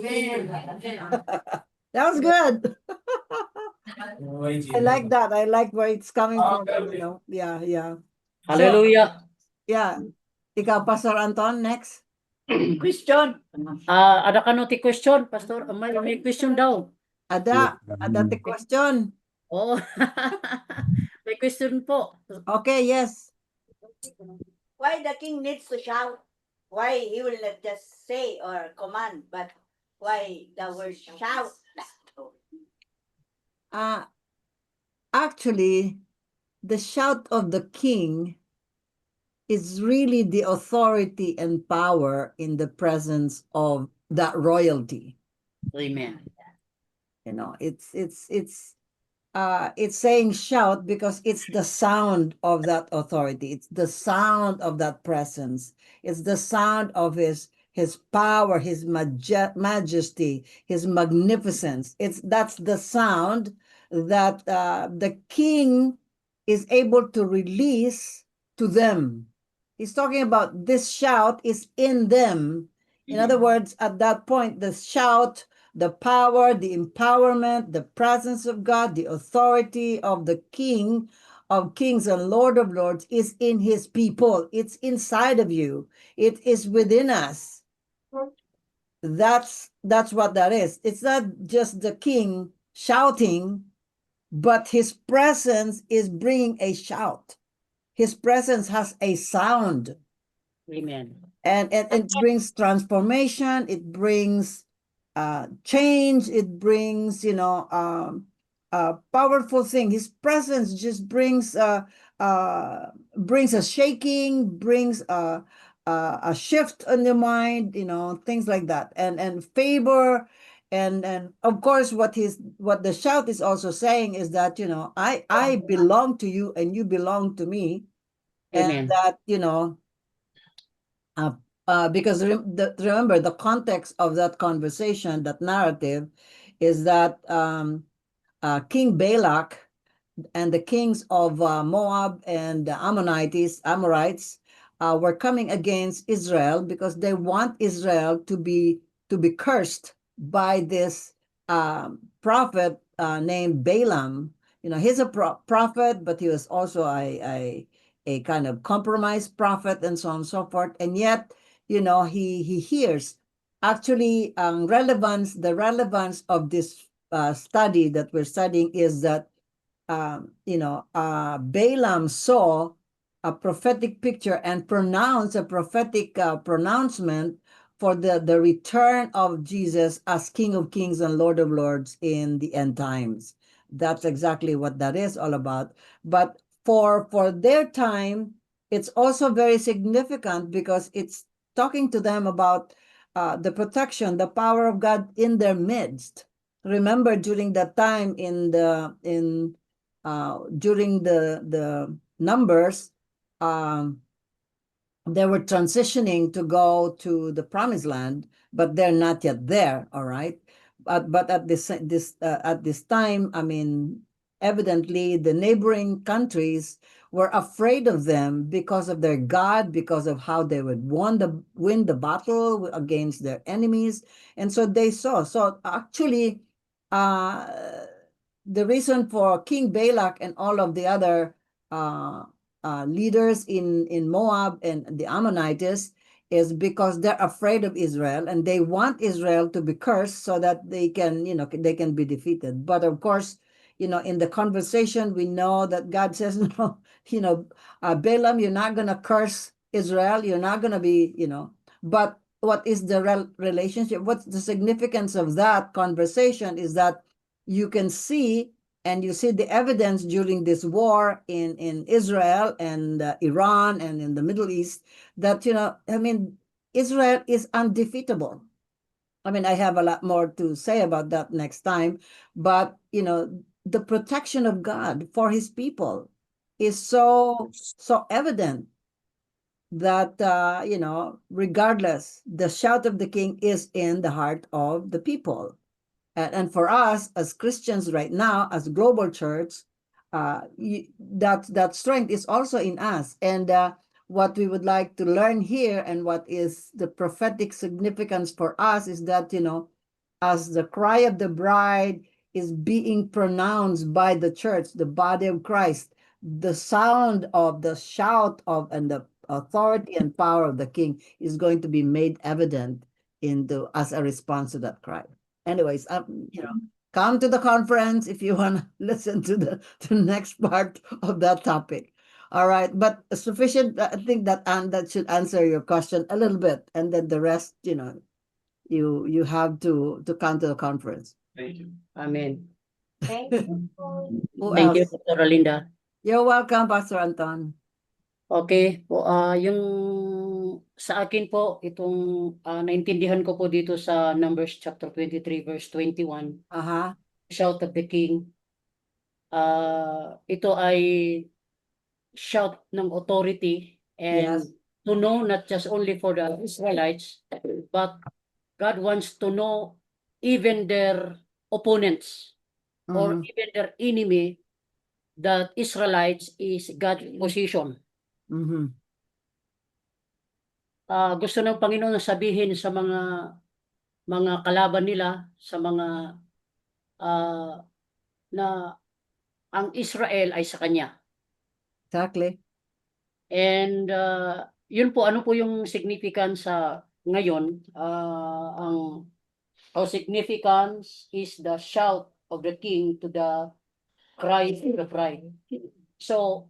That was good. I like that. I like where it's coming from. You know? Yeah, yeah. Hallelujah. Yeah. Ikaw, Pastor Anton, next. Question. Ada ka no ti question, Pastor? May question daw. Ada ti question. Oh. May question po. Okay, yes. Why the king needs to shout? Why he will not just say or command, but why the word shout? Actually, the shout of the king is really the authority and power in the presence of that royalty. Amen. You know, it's saying shout because it's the sound of that authority. It's the sound of that presence. It's the sound of his power, his majesty, his magnificence. That's the sound that the king is able to release to them. He's talking about this shout is in them. In other words, at that point, the shout, the power, the empowerment, the presence of God, the authority of the King of Kings and Lord of Lords is in his people. It's inside of you. It is within us. That's what that is. It's not just the king shouting, but his presence is bringing a shout. His presence has a sound. Amen. And it brings transformation. It brings change. It brings, a powerful thing. His presence just brings a shaking, brings a shift in the mind, things like that, and favor, and of course, what the shout is also saying is that I belong to you and you belong to me. Amen. And that because remember the context of that conversation, that narrative, is that King Balak and the kings of Moab and the Amorites were coming against Israel because they want Israel to be cursed by this prophet named Balaam. He's a prophet, but he was also a kind of compromised prophet and so on and so forth. And yet, he hears. Actually, the relevance of this study that we're studying is that, Balaam saw a prophetic picture and pronounced a prophetic pronouncement for the return of Jesus as King of Kings and Lord of Lords in the end times. That's exactly what that is all about. But for their time, it's also very significant because it's talking to them about the protection, the power of God in their midst. Remember, during that time during the Numbers, they were transitioning to go to the Promised Land, but they're not yet there. All right, but at this time, I mean, evidently the neighboring countries were afraid of them because of their God, because of how they would win the battle against their enemies. And so they saw. So actually, the reason for King Balak and all of the other leaders in Moab and the Ammonites is because they're afraid of Israel and they want Israel to be cursed so that they can, they can be defeated. But of course, in the conversation, we know that God says, no, Balaam, you're not going to curse Israel. You're not going to be, but what is the relationship? What's the significance of that conversation is that you can see, and you see the evidence during this war in Israel and Iran and in the Middle East that, Israel is undefeatable. I mean, I have a lot more to say about that next time, but, the protection of God for his people is so evident that, regardless, the shout of the king is in the heart of the people. And for us as Christians right now, as global church, that strength is also in us. And what we would like to learn here and what is the prophetic significance for us is that, as the cry of the bride is being pronounced by the church, the body of Christ, the sound of the shout of and the authority and power of the king is going to be made evident as a response to that cry. Anyways, come to the conference if you want to listen to the next part of that topic. All right, but sufficient. I think that should answer your question a little bit, and then the rest, you have to come to the conference. Thank you. Amen. Thank you. Who Thank you, else? Pastor Linda. You're welcome, Pastor Anton. Okay po, yung sa akin po, itong naintindihan ko po dito sa Numbers chapter 23 verse 21, shout of the king. Ito ay shout ng authority and to know not just only for the Israelites, but God wants to know even their opponents or even their enemy that Israelites is God's position. Gusto ng Panginoon na sabihin sa mga kalaban nila, sa mga na ang Israel ay sa Kanya. Exactly. And yun po, ano po yung significance sa ngayon? Our significance is the shout of the king to the cry of the bride. So,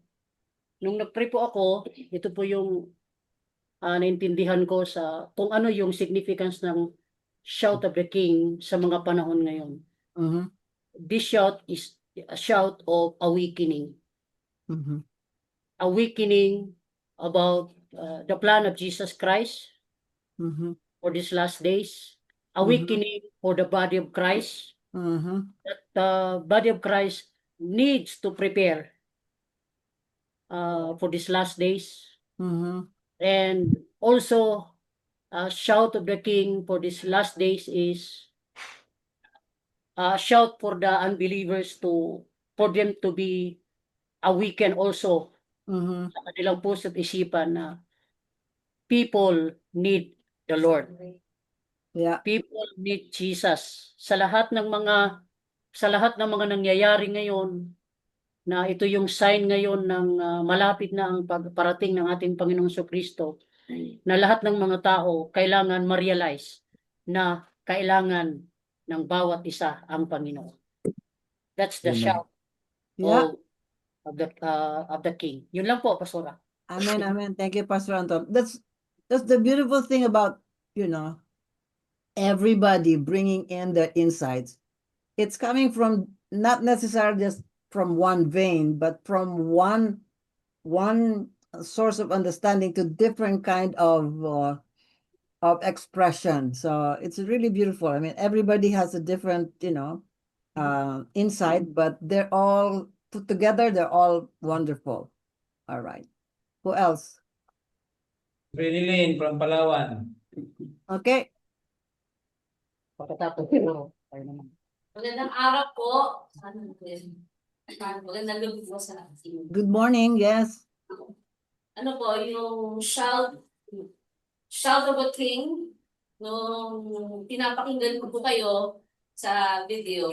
nung nag-pray po ako, ito po yung naintindihan ko sa kung ano yung significance ng shout of the king sa mga panahon ngayon. This shout is a shout of awakening. Awakening about the plan of Jesus Christ for these last days. Awakening for the body of Christ. That the body of Christ needs to prepare for these last days. And also, shout of the king for these last days is shout for the unbelievers for them to be awakened also sa kanilang puso at isipan na people need the Lord. People need Jesus. Sa lahat ng mga nangyayari ngayon, na ito yung sign ngayon ng malapit na ang pagparating ng ating Panginoong Jesucristo, na lahat ng mga tao kailangan ma-realize na kailangan ng bawat isa ang Panginoon. That's the shout of the king. Yun lang po, Pastora. Amen, amen. Thank you, Pastor Anton. That's the beautiful thing about, everybody bringing in their insights. It's coming from not necessarily just from one vein, but from one source of understanding to different kind of expression. So it's really beautiful. I mean, everybody has a different, insight, but they're all put together. They're all wonderful. All right. Who else? Fredilyn from Palawan. Okay. Pagkatapos Magandang araw po. Magandang gabi po sa ating. Good morning, yes. Ano po, yung shout of a king, nung pinapakinggan ko po kayo sa video,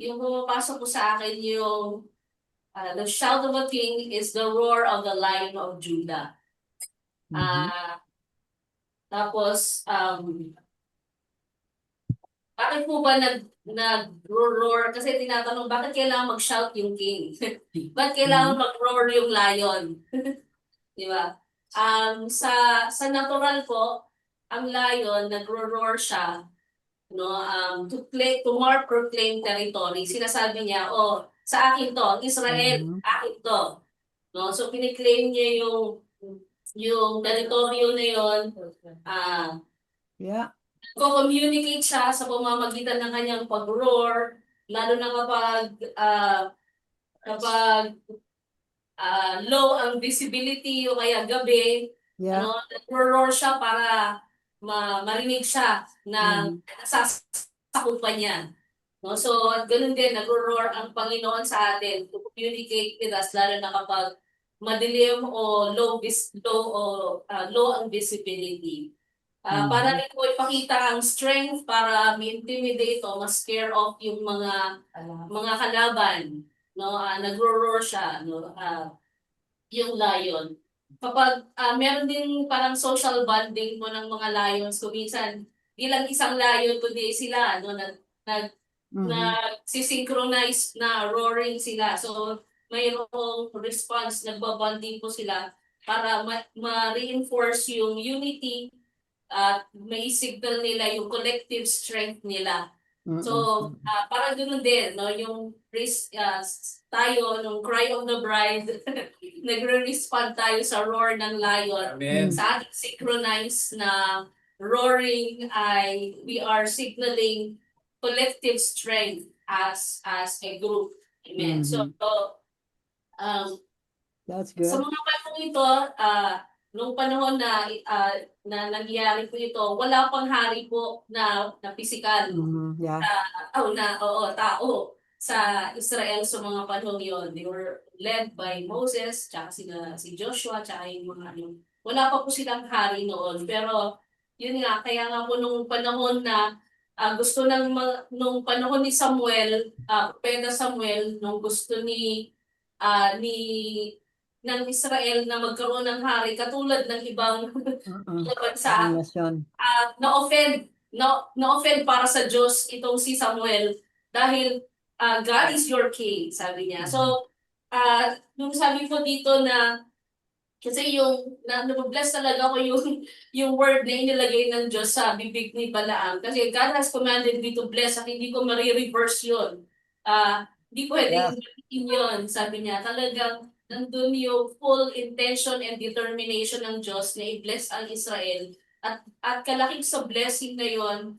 yung pumapasok po sa akin yung The shout of a king is the roar of the Lion of Judah. Tapos, bakit po ba nag-roar? Kasi tinatanong, bakit kailangan mag-shout yung king? Bakit kailangan mag-roar yung lion? Di ba? Sa natural po, ang lion, nag-roar siya, to more proclaim territory. Sinasabi niya, oh, sa akin to, Israel, akin to. No? So, piniklaim niya yung teritoryo na yun, Yeah. communicate siya sa pamamagitan ng kanyang pag-roar, lalo na kapag low ang visibility o kaya gabi, Yeah. nag-roar siya para marinig siya ng nasasakupan niya. No? So, ganun din, nag-roar ang Panginoon sa atin to communicate with us, lalo na kapag madilim o low ang visibility. Para rin po ipakita ang strength para ma-intimidate o ma-scare off yung mga kalaban. No? Nagro-roar siya, yung lion. Kapag meron din parang social bonding mo ng mga lions, so minsan bilang isang lion kundi sila nagsisynchronize na roaring sila. So mayroong response, nagbabonding po sila para ma-reinforce yung unity at may signal nila yung collective strength nila. So, parang ganoon din, no? Yung tayo, nung Cry of the Bride, nagre-respond tayo sa roar ng lion. Amen. Sa ating synchronized na roaring ay we are signaling collective strength as a group. Amen. So, that's good. sa mga panahon ito, nung panahon na nangyari po ito, wala pang hari po na physical. Yeah. Tao sa Israel sa mga panahon yon. They were led by Moses, tsaka si Joshua, tsaka yung mga wala pa po silang hari noon. Pero yun nga, kaya nga po nung panahon na gusto nung panahon ni Samuel, Propeta Samuel, nung gusto ng Israel na magkaroon ng hari katulad ng ibang bansa, na-offend para sa Diyos itong si Samuel dahil God is your king, sabi niya. So, nung sabi ko dito na kasi nababless talaga ko yung word na inilagay ng Diyos sa bibig ni Balaam. Kasi God has commanded me to bless at hindi ko marireverse yun. Hindi pwedeng yun, sabi niya. Talagang nandun yung full intention and determination ng Diyos na i-bless ang Israel. At kalakip sa blessing na yun,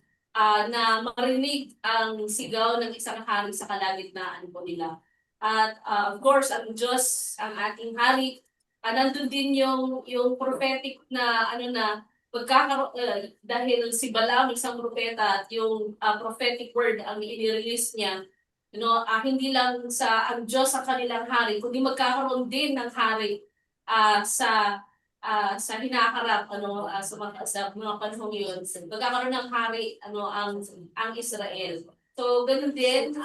na marinig ang sigaw ng isang hari sa kalagitnaan po nila. At of course, ang Diyos, ang ating hari, nandun din yung prophetic na dahil si Balaam isang propeta at yung prophetic word ang i-release niya, hindi lang ang Diyos ang kanilang hari, kundi magkakaroon din ng hari sa hinaharap sa mga panahon yun. Magkakaroon ng hari ang Israel. So ganun din,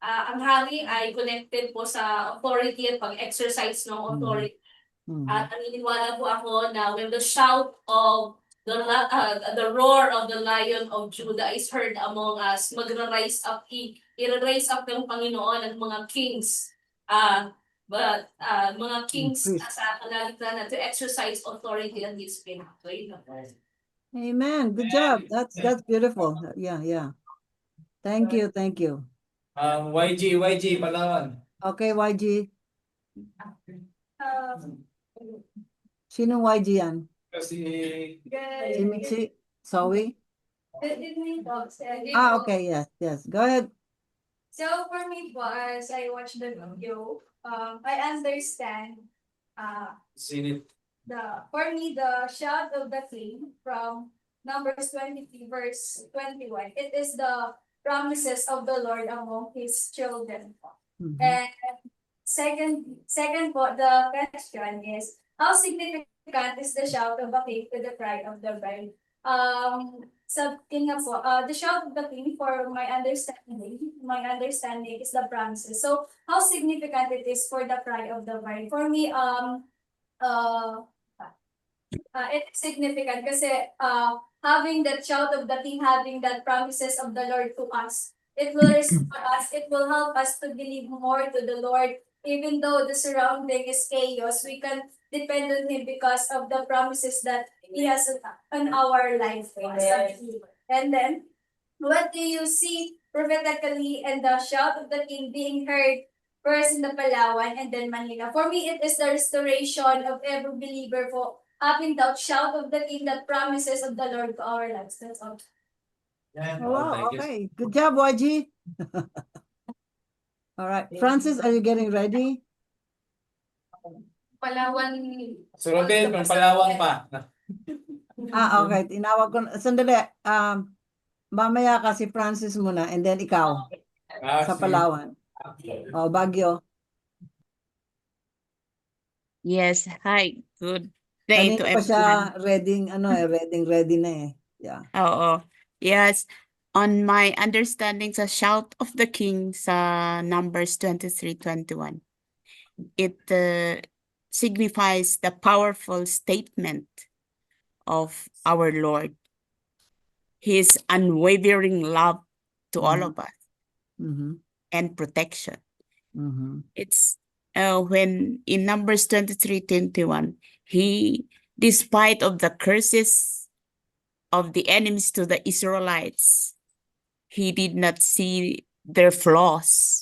ang hari ay connected po sa authority at pag-exercise ng authority. At naniniwala po ako na when the shout of the roar of the Lion of Judah is heard among us, i-raise up ng Panginoon at mga kings, mga kings sa kalagitnaan to exercise authority and His spirit. So, Amen. Good job. That's beautiful. Yeah. Thank you. YG, Palawan. Okay, YG. Sino YG yan? Kasi Si Mitzi? Zoe? Good evening, folks. Okay, yes. Go ahead. So for me po, as I watch the video, I understand for me the shout of the king from Numbers 23 verse 21. It is the promises of the Lord among His children. And second po, the question is, how significant is the shout of a king to the cry of the bride? Sabi nga po, the shout of the king for my understanding is the promises. So, how significant it is for the cry of the bride? For me, it's significant kasi having that shout of the king, having that promises of the Lord to us, it will restore us, it will help us to believe more to the Lord. Even though the surrounding is chaos, we can depend on Him because of the promises that He has on our life. And then, what do you see prophetically and the shout of the king being heard first in the Palawan and then Manila? For me, it is the restoration of every believer for having the shout of the king, that promises of the Lord to our lives. That's all. Wow, okay. Good job, YG. All right. Francis, are you getting ready? Palawan. So, Robin, from Palawan pa. Okay. Tinawag ko. Sandali. Mamaya kasi Francis muna and then ikaw sa Palawan. Baguio. Yes, hi. Good day to Kanina pa siya everyone. ready na eh. Yeah. Oo. Yes. On my understanding sa shout of the king sa Numbers 23:21, it signifies the powerful statement of our Lord, His unwavering love to all of us and protection. It's when in Numbers 23:21, He, despite of the curses of the enemies to the Israelites, He did not see their flaws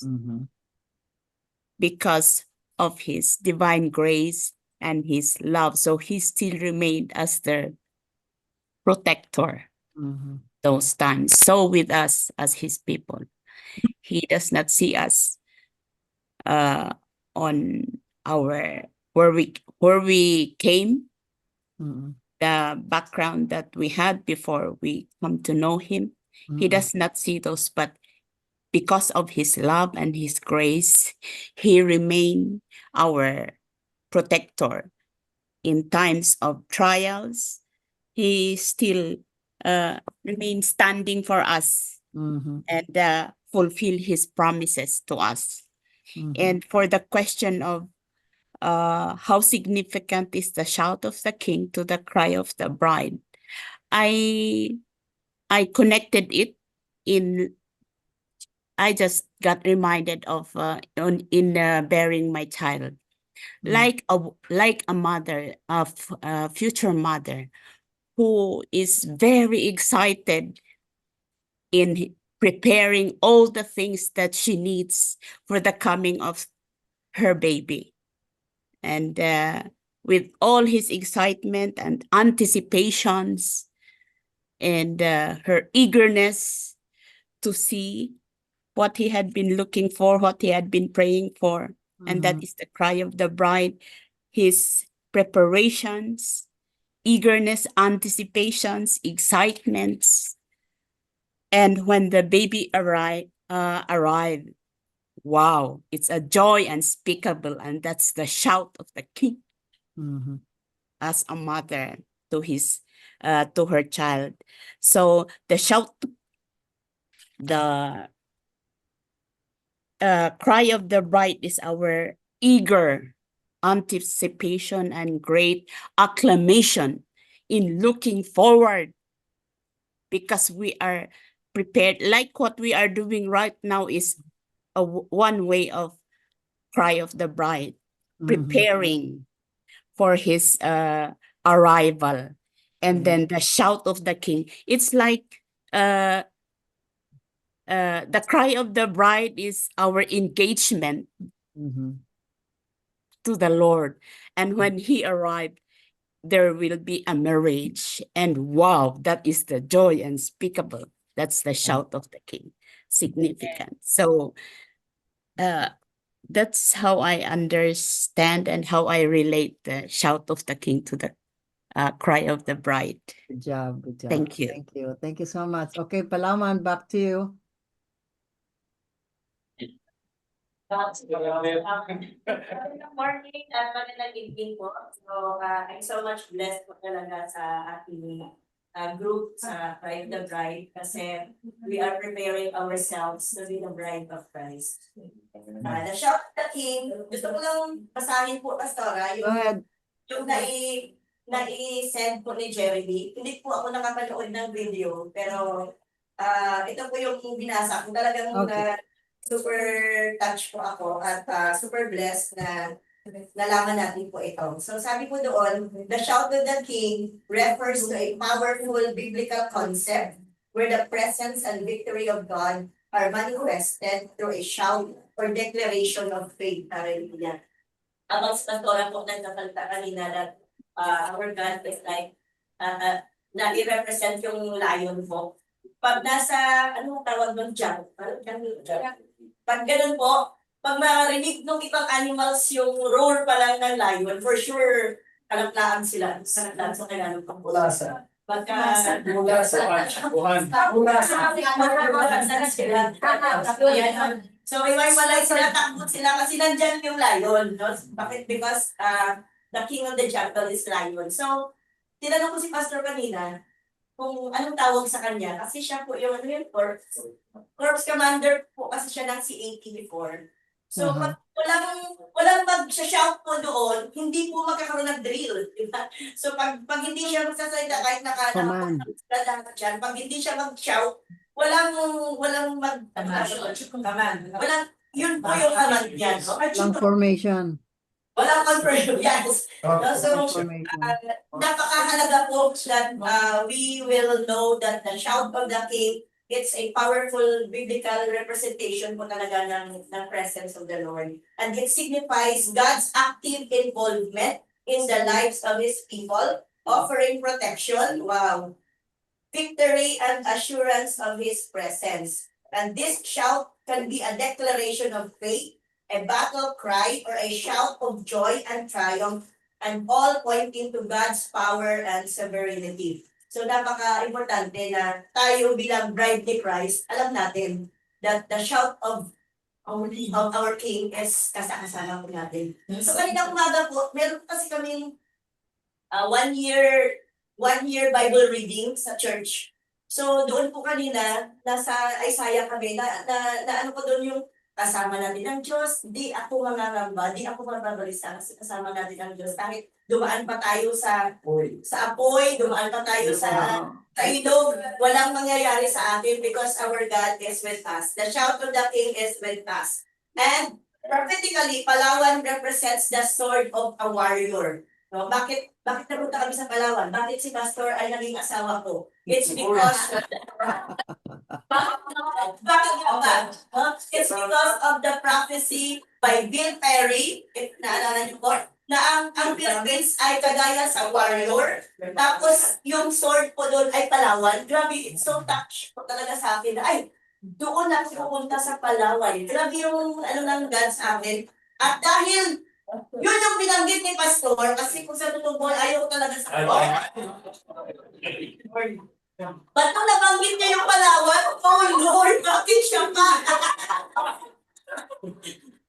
because of His divine grace and His love. So He still remained as their protector those times. So with us as His people, He does not see us on our where we came, the background that we had before we come to know Him. He does not see those, but because of His love and His grace, He remained our protector in times of trials. He still remains standing for us and fulfill His promises to us. And for the question of how significant is the shout of the king to the cry of the bride, I connected it I just got reminded of in bearing my child, like a mother, a future mother, who is very excited in preparing all the things that she needs for the coming of her baby. And with all his excitement and anticipations and her eagerness to see what he had been looking for, what he had been praying for, and that is the cry of the bride, his preparations, eagerness, anticipations, excitements. And when the baby arrived, wow, it's a joy unspeakable, and that's the shout of the king as a mother to her child. So the shout, the cry of the bride is our eager anticipation and great acclamation in looking forward, because we are prepared. Like what we are doing right now is one way of cry of the bride, preparing for his arrival. And then the shout of the king, it's like the cry of the bride is our engagement to the Lord. And when he arrived, there will be a marriage. And wow, that is the joy unspeakable. That's the shout of the king. Significant. So that's how I understand and how I relate the shout of the king to the cry of the bride. Good job. Good job. Thank you. Thank you. Thank you so much. Okay, Palaman, back to you. Good morning at magandang evening po. So, I'm so much blessed po talaga sa ating group sa Pride the Bride kasi we are preparing ourselves to be the bride of Christ. The shout of the King, gusto ko lang basahin po, Pastora, Go ahead. yung nai-send po ni Jeremy. Hindi po ako nakapanood ng video, pero ito po yung binasa ko. Talagang super touched po ako at super blessed na nalaman natin po ito. So sabi po doon, the shout of the King refers to a powerful biblical concept where the presence and victory of God are manifested through a shout or declaration of faith. Hallelujah. Abang sa pastora po nagkakalta kanina that our God is like na i-represent yung lion po. Pag nasa, ano tawag ng jump? Pag ganun po, pag marinig ng ibang animals yung roar pa lang ng lion, for sure, kalaplaan sila. Kalaplaan sa kailangan pang Bulasa. Pagka... Buhan. So, iwalay sila, takot sila kasi nandyan yung lion. No? Bakit? Because the king of the jungle is lion. So, tinanong ko si Pastor kanina kung anong tawag sa kanya. Kasi siya po yung corps commander po kasi siya ng C-80 before. So, pag walang mag-shout po doon, hindi po magkakaroon ng drill. Diba? So, pag hindi siya magsasalita kahit Command. pag hindi siya mag-shout, walang yun po yung command niya. No? Lang formation. Walang confirmation. Yes. So, Formation. napakahalaga po that we will know that the shout of the King, it's a powerful biblical representation po talaga ng presence of the Lord. And it signifies God's active involvement in the lives of His people, offering protection, victory and assurance of His presence. And this shout can be a declaration of faith, a battle cry, or a shout of joy and triumph, and all pointing to God's power and sovereignty. So napaka-importante na tayo bilang bride ni Christ, alam natin that the shout of our King is kasakasama po natin. So kanina umaga po, meron kasi kaming 1 year Bible reading sa church. So doon po kanina, nasa Isaiah kami, na ano po doon yung kasama natin ang Diyos, di ako mangangamba, di ako mababalisa kasi kasama natin ang Diyos. Kahit dumaan pa tayo sa apoy, dumaan pa tayo sa ilog, walang mangyayari sa atin because our God is with us. The shout of the King is with us. And prophetically, Palawan represents the sword of a warrior. No, bakit napunta kami sa Palawan? Bakit si Pastor ay naging asawa ko? It's because bakit nga ba? It's because of the prophecy by Bill Perry, if naalala niyo po, na ang Philippines ay kagaya sa warrior. Tapos yung sword po doon ay Palawan. Grabe, it's so touch po talaga sa akin. Ay, doon ako pupunta sa Palawan. Grabe yung ng God sa akin. At dahil yun yung binanggit ni Pastor, kasi kung sa totoo po, ayaw ko talaga sa Palawan. Ba't nung nabanggit niya yung Palawan? Oh Lord, bakit siya pa?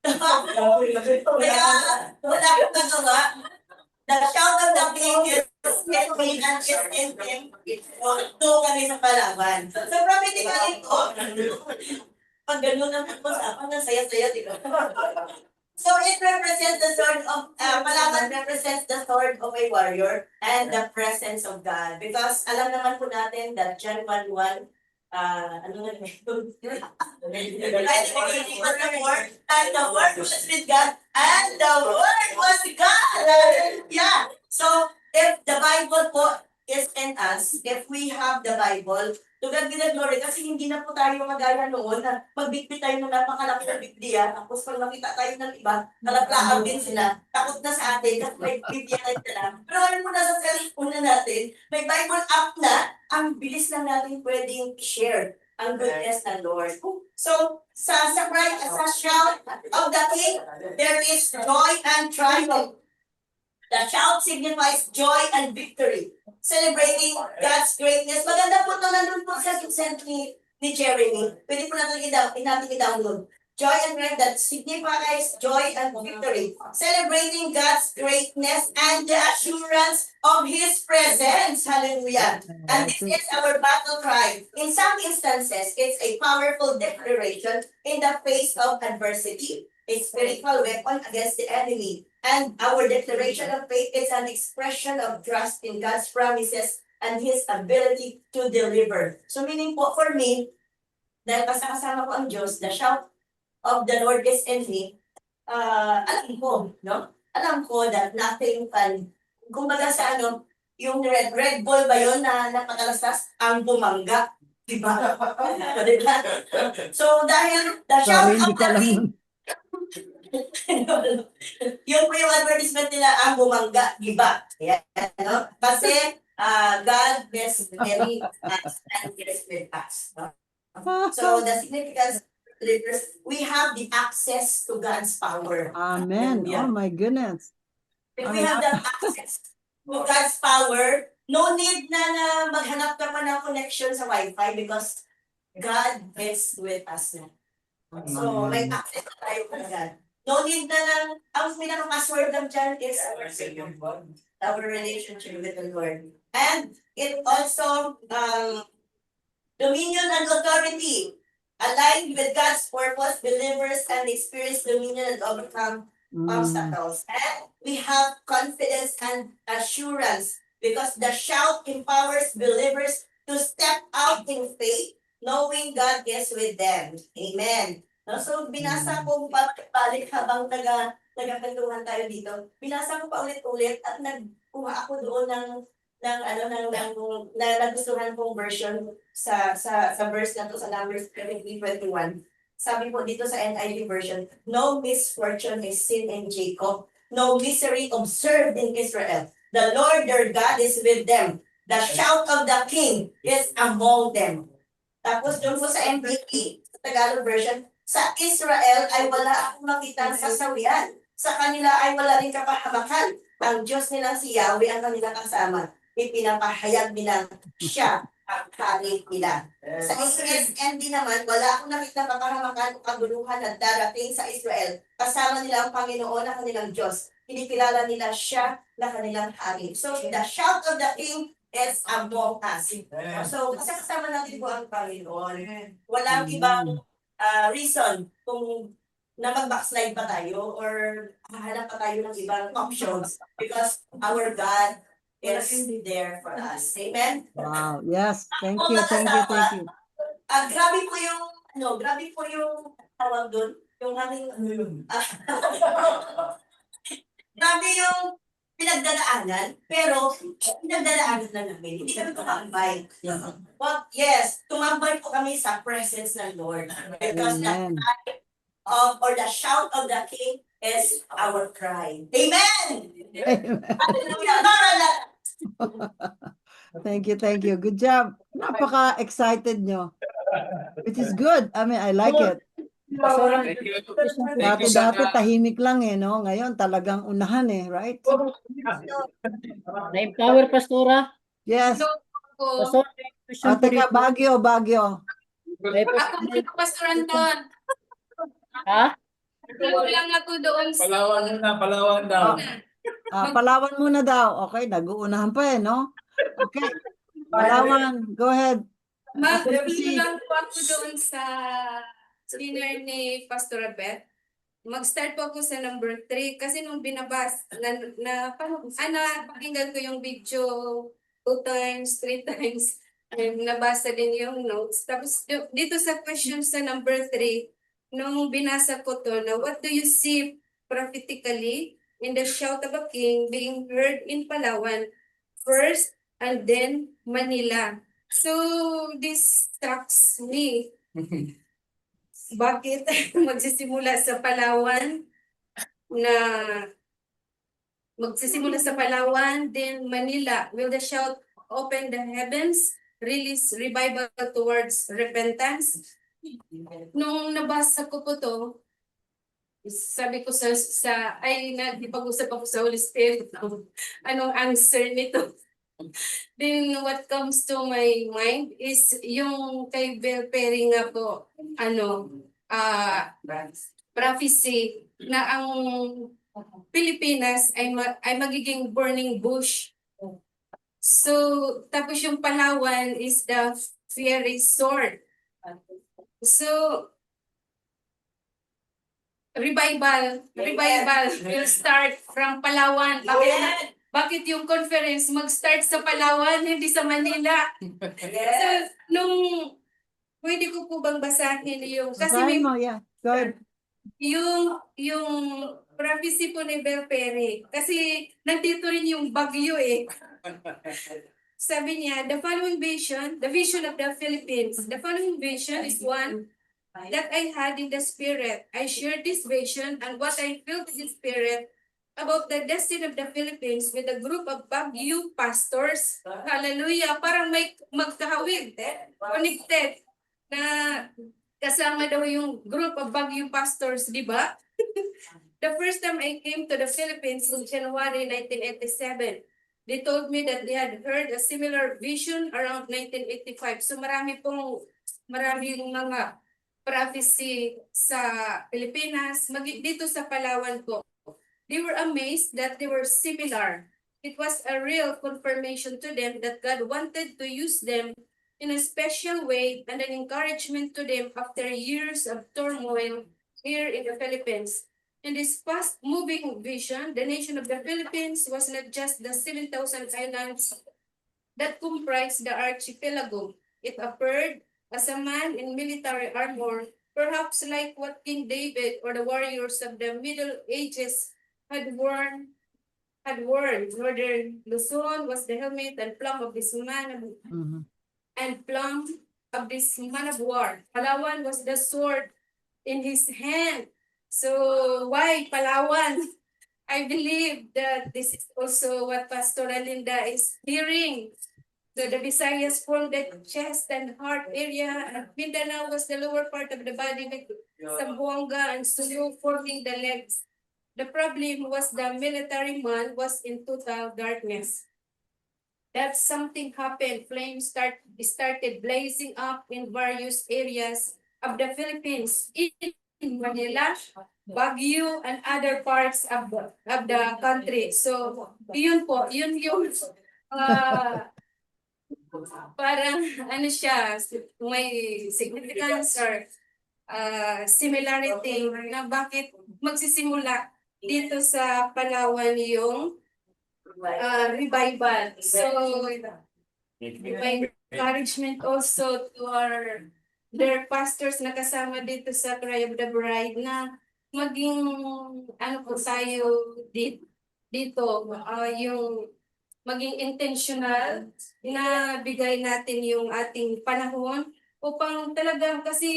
Kaya wala akong nagawa. The shout of the King is in me and is in him. Doon kami sa Palawan. So prophetically po, pag gano'n ang pag-usapan, ang saya-saya, di ba? So it represents the sword of, Palawan represents the sword of a warrior and the presence of God. Because alam naman po natin that John 1:1, ano nga ito? And the word was with God, and the word was God. Yeah. So if the Bible po is in us, if we have the Bible, to God be the glory, kasi hindi na po tayo magaya noon na magbitbit tayo ng napakalaki na Biblia, tapos pag makita tayo ng iba, kalaplaan din sila, takot na sa atin, kasi may Biblia na sila. Pero alam mo na sa cellphone na natin, may Bible app na, ang bilis lang natin pwedeng share ang goodness ng Lord. So, sa shout of the King, there is joy and triumph. The shout signifies joy and victory, celebrating God's greatness. Maganda po ito, nandun po sa sent ni Jeremy. Pwede po natin i-download. Joy and great, that signifies joy and victory, celebrating God's greatness and the assurance of His presence. Hallelujah. And this is our battle cry. In some instances, it's a powerful declaration in the face of adversity, a spiritual weapon against the enemy. And our declaration of faith is an expression of trust in God's promises and His ability to deliver. So meaning po for me, dahil kasama ko ang Diyos, the shout of the Lord is in me, alam ko, no? Alam ko that nothing can, kumbaga sa yung red ball ba yun na napakalastas ang bumangga? Diba? Diba? So dahil the shout Sorry, of hindi ko the alam king, yun. yun po yung advertisement nila, ang bumangga, diba? Yan, no? Kasi God is very fast and is with us. No? So the significance, we have the access to God's power. Amen. Oh my goodness. If we have the access to God's power, no need na maghanap ka pa ng connection sa Wi-Fi because God is with us na. So may access na tayo kay God. No need na ang pinaka-password lang dyan is our relationship with the Lord. And it also, dominion and authority. Aligned with God's purpose, believers and experience dominion and overcome obstacles. And we have confidence and assurance because the shout empowers believers to step out in faith, knowing God is with them. Amen. No, so binasa ko balik habang nagkakantuhan tayo dito. Binasa ko pa ulit-ulit at nagkuha ako doon ng nagustuhan kong version sa verse na to sa Numbers 23:21. Sabi po dito sa NIV version, no misfortune is seen in Jacob, no misery observed in Israel. The Lord their God is with them. The shout of the king is among them. Tapos doon po sa NBT, sa Tagalog version, sa Israel ay wala akong makitang sasawian. Sa kanila ay wala rin kapahamakan. Ang Diyos nilang si Yahweh ang kanilang kasama. Ipinapahayag nilang siya ang hari nila. Sa SND naman, wala akong nakita kapahamakan o kaguluhan na darating sa Israel. Kasama nila ang Panginoon na kanilang Diyos. Kinikilala nila siya na kanilang hari. So, the shout of the king is among us. So, kasi kasama natin po ang Panginoon. Walang ibang reason kung na mag-backslide pa tayo or hahanap pa tayo ng ibang options because our God is there for us. Amen? Wow. Yes. Thank you. Thank you. Thank you. Grabe po yung tawag doon, yung aming grabe yung pinagdadaanan, pero pinagdadaanan na namin. Hindi kami tumambay. But yes, tumambay po kami sa presence ng Lord. Because the cry or the shout of the king is our cry. Amen! Hallelujah! Thank you. Thank you. Good job. Napaka-excited nyo. Which is good. I mean, I like it. Dati tahimik lang no? Ngayon talagang unahan right? Na-empower, Pastora? Yes. Pastora, Teka, Baguio. Ako si Pastor Anton. Ha? Lang ako doon sa... Palawan daw. Palawan muna daw. Okay, nag-uunahan pa no? Okay. Palawan, go ahead. Mag-lang po ako doon sa dinner ni Pastor Abet. Mag-start po ako sa number 3 kasi nung binabas pakinggan ko yung video 2 times, 3 times. Nabasa din yung notes. Tapos dito sa question sa number 3, nung binasa ko to na what do you see prophetically in the shout of a king being heard in Palawan first and then Manila. So this strikes me. Bakit magsisimula sa Palawan then Manila? Will the shout open the heavens, release revival towards repentance? Nung nabasa ko po to, sabi ko nagpag-usap ako sa Holy Spirit, anong answer nito? Then what comes to my mind is yung kay Bel Perry nga po, prophecy na ang Pilipinas ay magiging burning bush So, tapos yung Palawan is the fiery sword. So, revival will start from Palawan. Bakit yung conference mag-start sa Palawan, hindi sa Manila? So, nung pwede ko po bang basahin yung kasi may yeah. Go ahead. yung prophecy po ni Bel Perry kasi nandito rin yung bagyo eh. Sabi niya, the vision of the Philippines, the following vision is one that I had in the spirit. I shared this vision and what I felt in the spirit about the destiny of the Philippines with a group of Baguio pastors. Hallelujah! Parang may magkahawig, connected, na kasama daw yung group of Baguio pastors, di ba? The first time I came to the Philippines in January 1987, they told me that they had heard a similar vision around 1985. So maraming mga prophecy sa Pilipinas, dito sa Palawan po. They were amazed that they were similar. It was a real confirmation to them that God wanted to use them in a special way and an encouragement to them after years of turmoil here in the Philippines. In this fast-moving vision, the nation of the Philippines was not just the 7,000 islands that comprise the archipelago. It appeared as a man in military armor, perhaps like what King David or the warriors of the Middle Ages had worn. Northern Luzon was the helmet and plum of this man of war. Palawan was the sword in his hand. So why Palawan? I believe that this is also what Pastor Alinda is hearing. So the Visayas formed the chest and heart area, and Mindanao was the lower part of the body with Zamboanga and Sulu forming the legs. The problem was the military man was in total darkness. That something happened. Flames started blazing up in various areas of the Philippines, in Manila, Baguio, and other parts of the country. So, yun yung parang ano siya, may significance or similarity na bakit magsisimula dito sa Palawan yung revival. So, may encouragement also to their pastors na kasama dito sa Cry of the Bride na maging ano po tayo dito yung maging intentional na bigay natin yung ating panahon upang talagang kasi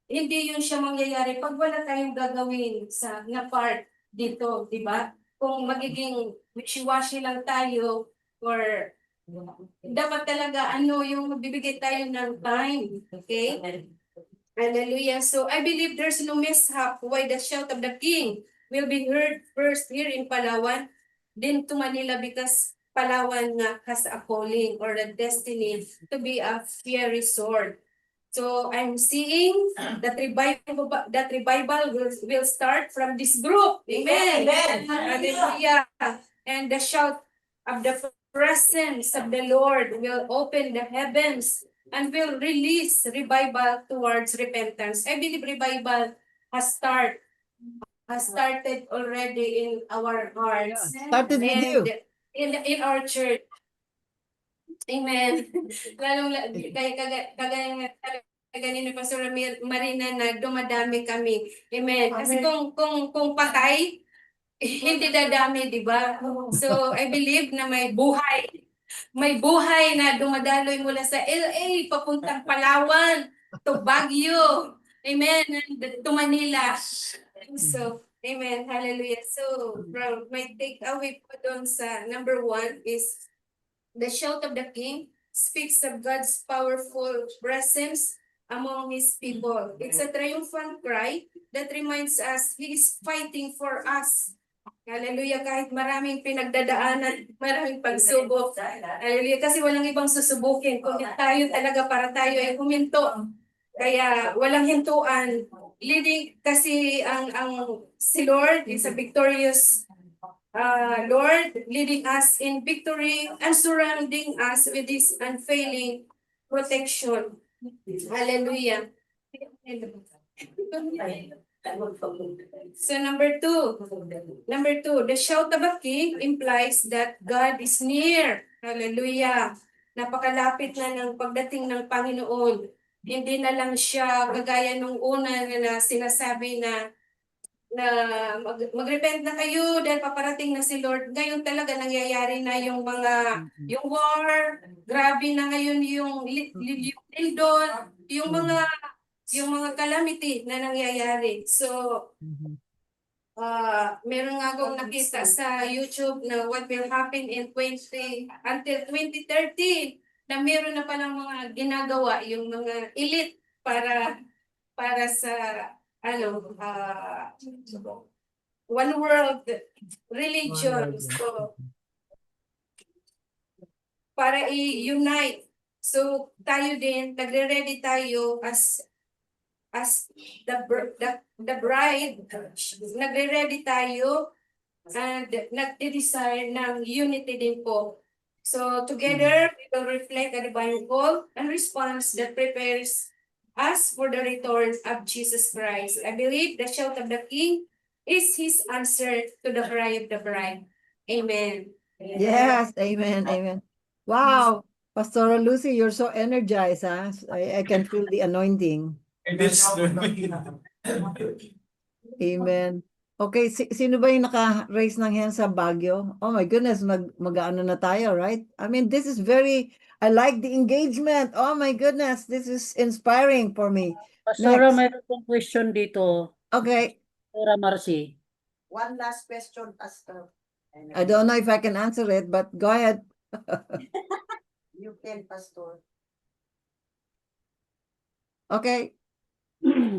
hindi yun siya mangyayari pag wala tayong gagawin na part dito, di ba? Kung magiging wishy-washy lang tayo or dapat talaga yung magbibigay tayo ng time, okay? Hallelujah. So I believe there's no mishap why the shout of the king will be heard first here in Palawan, then to Manila because Palawan has a calling or a destiny to be a fiery sword. So I'm seeing that revival will start from this group. Amen. Hallelujah. And the shout of the presence of the Lord will open the heavens and will release revival towards repentance. I believe revival has started already in our hearts. Started with you. In our church. Amen. Lalong kagaya ni Pastor Marina na dumadami kami. Amen. Kasi kung patay, hindi dadami, di ba? So I believe na may buhay na dumadaloy mula sa LA papuntang Palawan to Baguio. Amen. And to Manila. So amen. Hallelujah. So, my takeaway po doon sa number 1 is the shout of the king speaks of God's powerful presence among his people. It's a triumphant cry that reminds us he is fighting for us. Hallelujah. Kahit maraming pinagdadaanan, maraming pagsubok. Hallelujah. Kasi walang ibang susubukin. Kung tayo talaga para tayo ay huminto. Kaya walang hintuan. Leading kasi ang si Lord is a victorious Lord, leading us in victory and surrounding us with His unfailing protection. Hallelujah. So number two, the shout of a king implies that God is near. Hallelujah. Napakalapit na ng pagdating ng Panginoon. Hindi na lang siya kagaya nung una na sinasabi na mag-repent na kayo dahil paparating na si Lord. Ngayon talaga nangyayari na yung yung war, grabe na ngayon yung lindol, yung mga calamity na nangyayari. So, meron nga akong nakita sa YouTube na what will happen in until 2030 na meron na palang mga ginagawa yung mga elite para sa one world religion. So, para i-unite. So, tayo din, nagre-ready tayo as the bride, nagre-ready tayo and nagde-desire ng unity din po. So, together, we will reflect the divine call and response that prepares us for the return of Jesus Christ. I believe the shout of the King is His answer to the cry of the bride. Amen. Yes, amen, amen. Wow, Pastor Lucy, you're so energized, huh? I can feel the anointing. Amen. Okay, sino ba yung naka-raise ng hand sa Baguio? Oh my goodness, mag-ano na tayo, right? I mean, this is I like the engagement. Oh my goodness, this is inspiring for me. Pastora, Next. mayroon pong question dito. Okay. Pastora Marcy. One last question, Pastor. I don't know if I can answer it, but go ahead. You can, Pastor. Okay.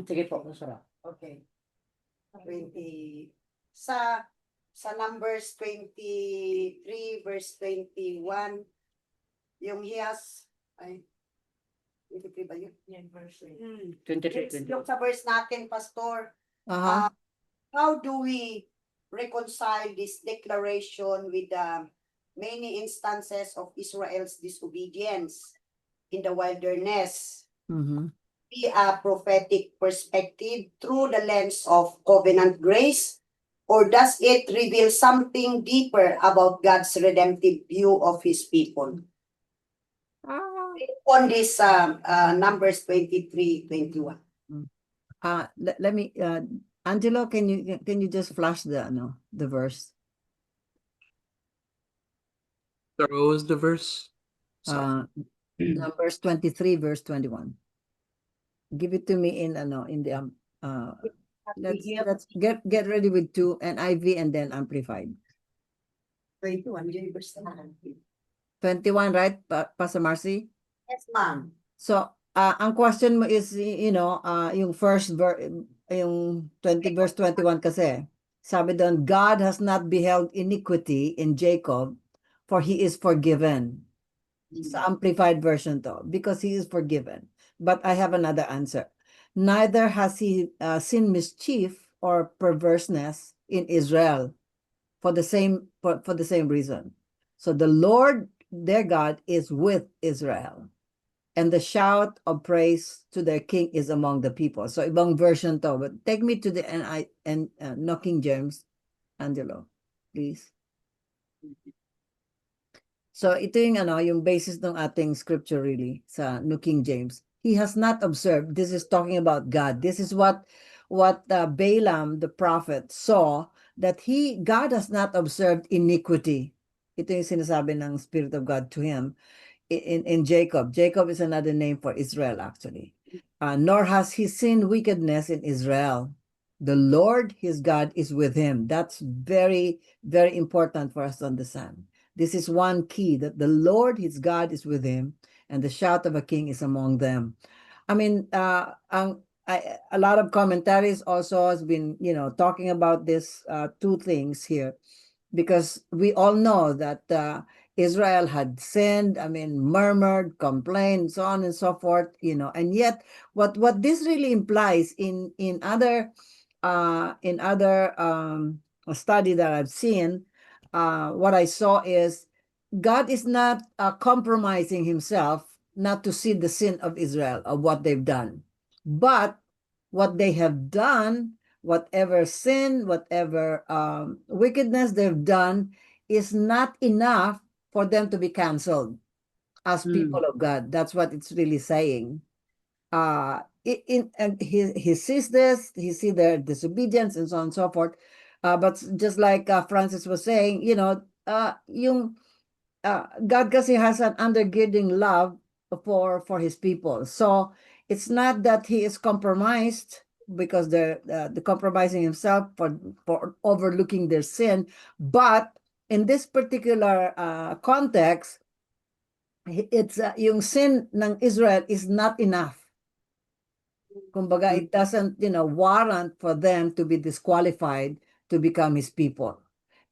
Sige po, Pastora. Okay. 20 sa Numbers 23 verse 21 yung he has 23 ba yun? Verse 23. Yung sa verse natin, Pastor, Uh-huh. how do we reconcile this declaration with the many instances of Israel's disobedience in the wilderness? Mm-hmm. Be a prophetic perspective through the lens of covenant grace, or does it reveal something deeper about God's redemptive view of His people? On this Numbers 23:21. Let me Angelo, can you just flash the verse? Sorry, what was the verse? Numbers 23 verse 21. Give it to me in the let's get ready with 2 NIV and then amplified. 21, 21, right, Pastor Marcy? Yes, ma'am. So, ang question mo is, yung yung 20 verse 21 kasi, sabi doon, God has not beheld iniquity in Jacob, for he is forgiven. Sa amplified version to, because he is forgiven. But I have another answer. Neither has he seen mischief or perverseness in Israel for the same reason. So the Lord, their God, is with Israel. And the shout of praise to their king is among the people. So ibang version to, but take me to the New King James, Angelo, please. So ito yung basis ng ating scripture really sa New King James. He has not observed. This is talking about God. This is what Balaam the prophet saw, that God has not observed iniquity. Ito yung sinasabi ng Spirit of God to him in Jacob. Jacob is another name for Israel actually. Nor has he seen wickedness in Israel. The Lord his God is with him. That's very, very important for us to understand. This is one key, that the Lord his God is with him, and the shout of a king is among them. I mean, a lot of commentaries also has been, talking about this 2 things here, because we all know that Israel had sinned, murmured, complained, so on and so forth, and yet what this really implies in other study that I've seen, what I saw is God is not compromising himself not to see the sin of Israel, of what they've done. But what they have done, whatever sin, whatever wickedness they've done, is not enough for them to be canceled as people of God. That's what it's really saying. And he sees this, he sees their disobedience and so on and so forth. But just like Francis was saying, God kasi has an undergirding love for his people. So it's not that he is compromised because they're the compromising himself for overlooking their sin, but in this particular context, it's yung sin ng Israel is not enough. Kumbaga, it doesn't, warrant for them to be disqualified to become his people.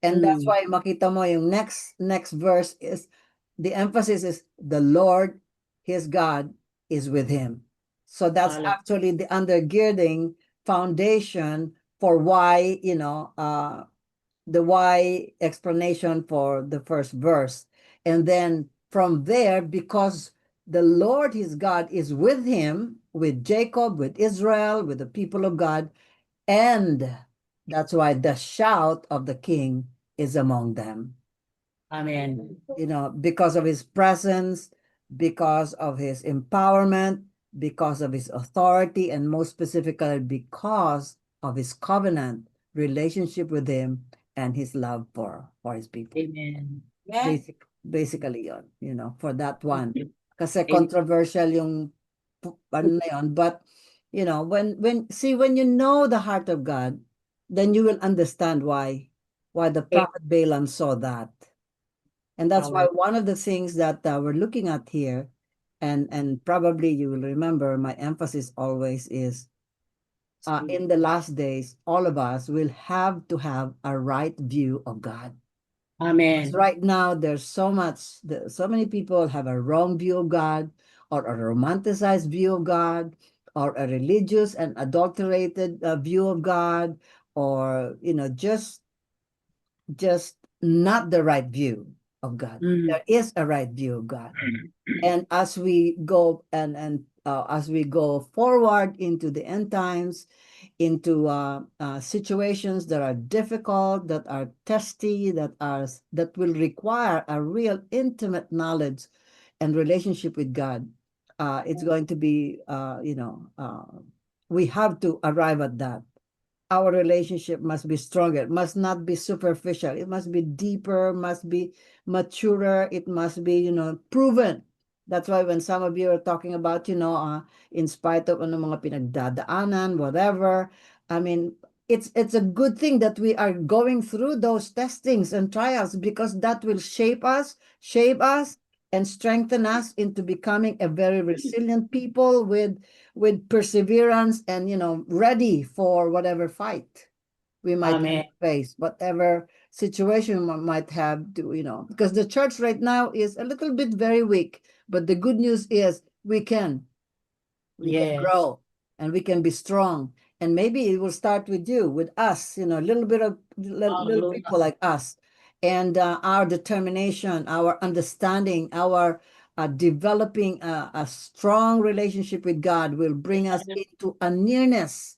And that's why makita mo yung next verse is, the emphasis is the Lord, his God, is with him. So that's actually the undergirding foundation for why, the why explanation for the first verse. And then from there, because the Lord, his God, is with him, with Jacob, with Israel, with the people of God, and that's why the shout of the king is among them. Amen. Because of his presence, because of his empowerment, because of his authority, and most specifically because of his covenant relationship with him and his love for his people. Amen. Basically yon, for that one. Kasi controversial yung ano na yun, but when you know the heart of God, then you will understand why the prophet Balaam saw that. And that's why one of the things that we're looking at here, and probably you will remember, my emphasis always is in the last days, all of us will have to have a right view of God. Amen. Because right now, there's so many people have a wrong view of God, or a romanticized view of God, or a religious and adulterated view of God, or just not the right view of God. There is a right view of God. And as we go as we go forward into the end times, into situations that are difficult, that are testy, that will require a real intimate knowledge and relationship with God, it's going to be we have to arrive at that. Our relationship must be stronger. It must not be superficial. It must be deeper, must be maturer. It must be, proven. That's why when some of you are talking about, in spite of mga pinagdadaanan, whatever, I mean, it's a good thing that we are going through those testings and trials, because that will shape us, and strengthen us into becoming a very resilient people with perseverance and, ready for whatever fight we might face, whatever situation we might have to, because the church right now is a little bit very weak, but the good news is we can grow, and we can be strong. And maybe it will start with you, with us, little people like us, and our determination, our understanding, our developing a strong relationship with God will bring us into a nearness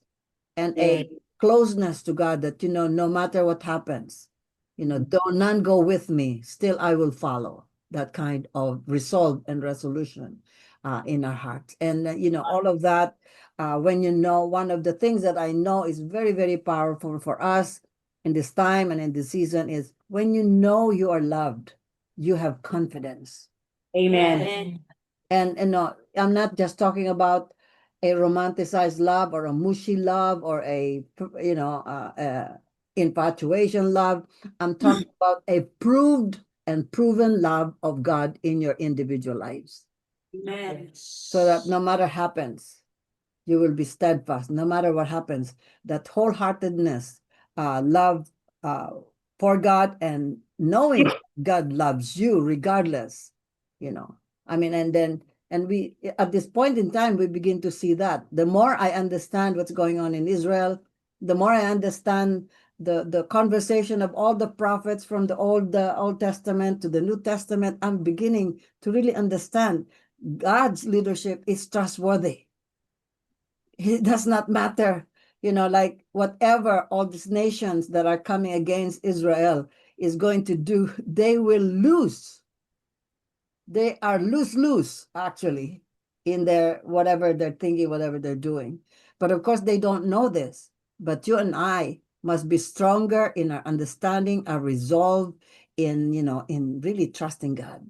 and a closeness to God that, no matter what happens, though none go with me, still I will follow. That kind of resolve and resolution in our hearts. And, all of that, when one of the things that I know is very, very powerful for us in this time and in this season is when you are loved, you have confidence. Amen. And no, I'm not just talking about a romanticized love or a mushy love or a infatuation love. I'm talking about a proved and proven love of God in your individual lives. Amen. So that no matter happens, you will be steadfast. No matter what happens, that wholeheartedness, love for God, and knowing God loves you regardless, and we, at this point in time, we begin to see that. The more I understand what's going on in Israel, the more I understand the conversation of all the prophets from the Old Testament to the New Testament, I'm beginning to really understand God's leadership is trustworthy. It does not matter, like whatever all these nations that are coming against Israel is going to do, they will lose. They are lose, actually, in their whatever they're thinking, whatever they're doing. But of course, they don't know this. But you and I must be stronger in our understanding, our resolve, in really trusting God.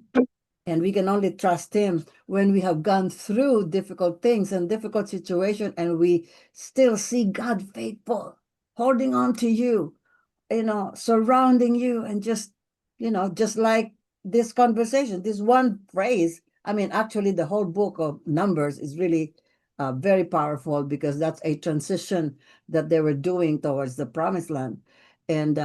And we can only trust Him when we have gone through difficult things and difficult situations, and we still see God faithful, holding on to you, surrounding you, and just like this conversation, this one phrase. I mean, actually, the whole book of Numbers is really very powerful, because that's a transition that they were doing towards the promised land. And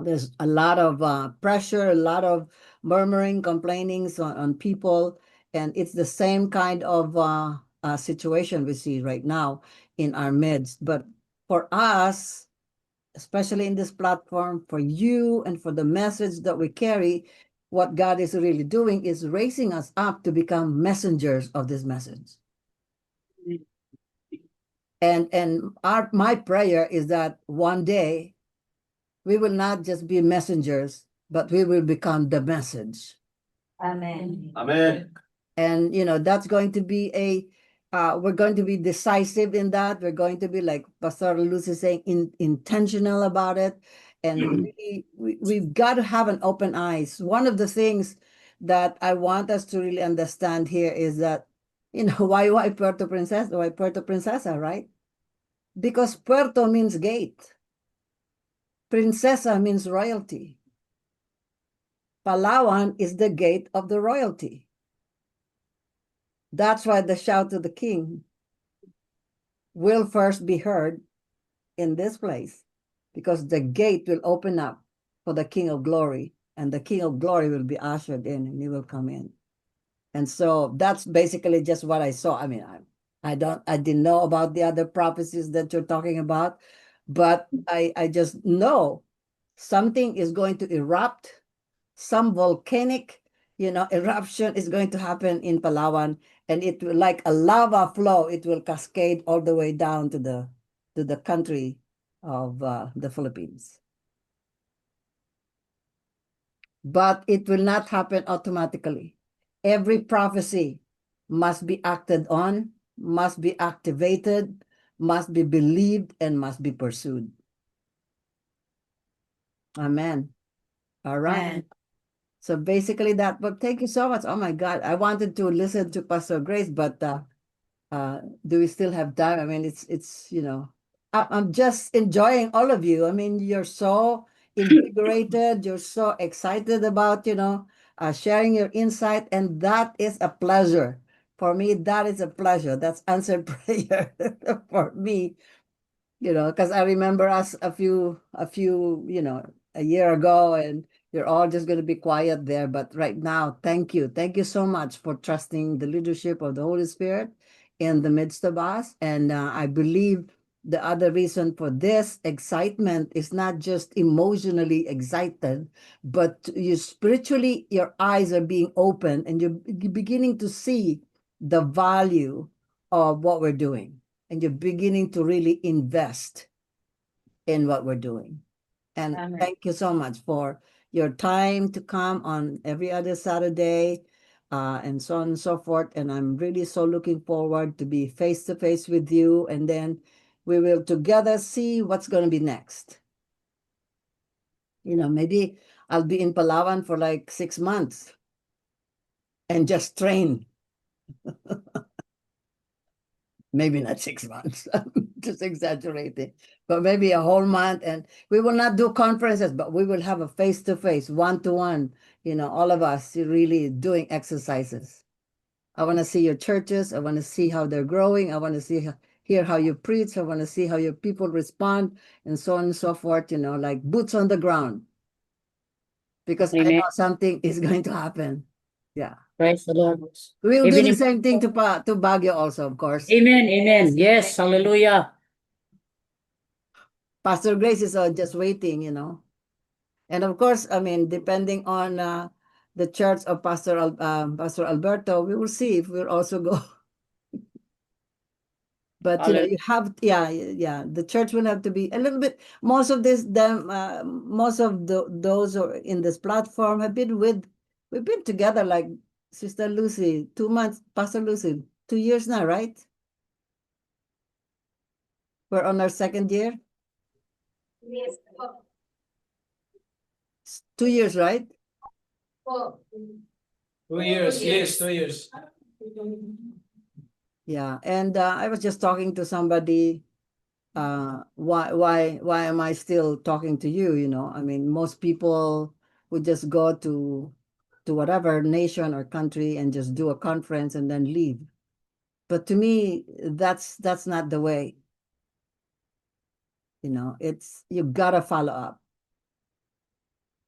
there's a lot of pressure, a lot of murmuring, complainings on people. And it's the same kind of situation we see right now in our midst. But for us, especially in this platform, for you and for the message that we carry, what God is really doing is raising us up to become messengers of this message. And my prayer is that one day we will not just be messengers, but we will become the message. Amen. Amen. And that's going to be we're going to be decisive in that. We're going to be, like Pastor Luz is saying, intentional about it. And really, we've got to have an open eyes. One of the things that I want us to really understand here is that, why Puerto Princesa? Why Puerto Princesa, right? Because Puerto means gate. Princesa means royalty. Palawan is the gate of the royalty. That's why the shout of the king will first be heard in this place, because the gate will open up for the King of Glory, and the King of Glory will be ushered in, and he will come in. And so that's basically just what I saw. I mean, I didn't know about the other prophecies that you're talking about, but I just know something is going to erupt. Some volcanic, eruption is going to happen in Palawan, and it will, like a lava flow, it will cascade all the way down to the country of the Philippines. But it will not happen automatically. Every prophecy must be acted on, must be activated, must be believed, and must be pursued. Amen. All right. So basically that, but thank you so much. Oh my God, I wanted to listen to Pastor Grace, but do we still have time? I mean, it's I'm just enjoying all of you. I mean, you're so invigorated, you're so excited about, sharing your insight, and that is a pleasure. For me, that is a pleasure. That's answered prayer for me, because I remember us a year ago, and you're all just going to be quiet there. But right now, thank you. Thank you so much for trusting the leadership of the Holy Spirit in the midst of us. And I believe the other reason for this excitement is not just emotionally excited, but you spiritually, your eyes are being opened, and you're beginning to see the value of what we're doing. And you're beginning to really invest in what we're doing. And thank you so much for your time to come on every other Saturday, and so on and so forth. And I'm really so looking forward to be face to face with you. And then we will together see what's going to be next. Maybe I'll be in Palawan for like 6 months and just train. Maybe not 6 months, just exaggerating, but maybe a whole month. And we will not do conferences, but we will have a face-to-face, one-to-one, all of us really doing exercises. I want to see your churches. I want to see how they're growing. I want to hear how you preach. I want to see how your people respond, and so on and so forth, like boots on the ground. Because I know something is going to happen. Yeah. Praise the Lord. We will do the same thing to Baguio also, of course. Amen. Amen. Yes. Hallelujah. Pastor Grace is just waiting, you know. And of course, I mean, depending on the church of Pastor Alberto, we will see if we'll also go. But you know, you have, the church will have to be a little bit. Most of those who are in this platform we've been together, like Sister Lucy, 2 months, Pastor Lucy, 2 years now, right? We're on our 2nd year. Yes. 2 years, right? 2 years, yes, 2 years. Yeah, and I was just talking to somebody. Why am I still talking to you? You know, I mean, most people would just go to whatever nation or country and just do a conference and then leave. But to me, that's not the way. You know, you gotta follow up.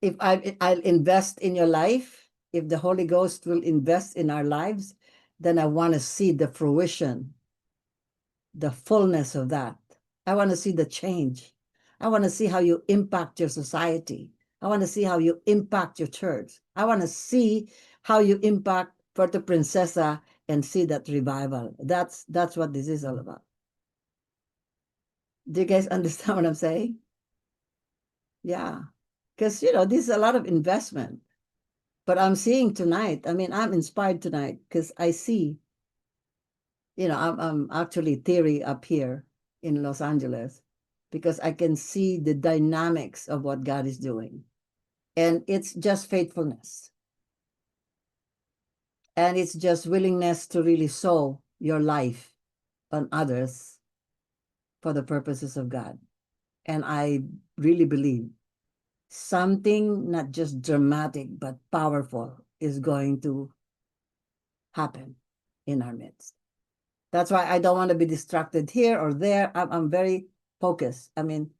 If I'll invest in your life, if the Holy Ghost will invest in our lives, then I want to see the fruition, the fullness of that. I want to see the change. I want to see how you impact your society. I want to see how you impact your church. I want to see how you impact Puerto Princesa and see that revival. That's what this is all about. Do you guys understand what I'm saying? Yeah, because you know, this is a lot of investment. But I'm seeing tonight, I mean, I'm inspired tonight because I see, you know, I'm actually teary up here in Los Angeles because I can see the dynamics of what God is doing. And it's just faithfulness. And it's just willingness to really sow your life on others for the purposes of God. And I really believe something not just dramatic, but powerful is going to happen in our midst. That's why I don't want to be distracted here or there. I'm very focused. I mean,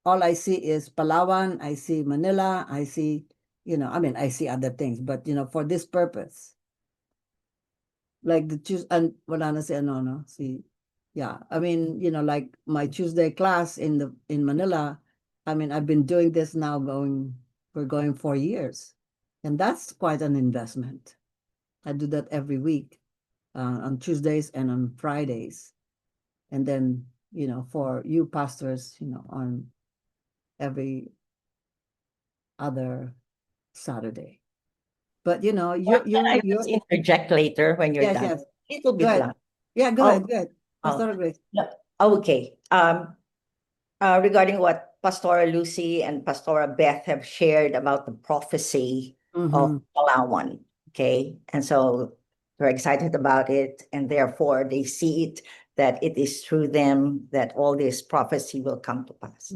all I see is Palawan, I see Manila, I see, you know, I mean, I see other things, but, you know, for this purpose, like and wala na si ano, no? Yeah, I mean, you know, like my Tuesday class in Manila, I mean, I've been doing this now we're going 4 years, and that's quite an investment. I do that every week on Tuesdays and on Fridays. And then, you know, for you pastors, you know, on every other Saturday. But you know, you're just interject later when you're done. Yes. Little bit Go ahead. lang. Yeah, go ahead. Pastor Grace. Okay. Regarding what Pastora Lucy and Pastora Beth have shared about the prophecy of Palawan. Okay. And so they're excited about it, and therefore they see it that it is through them that all this prophecy will come to pass.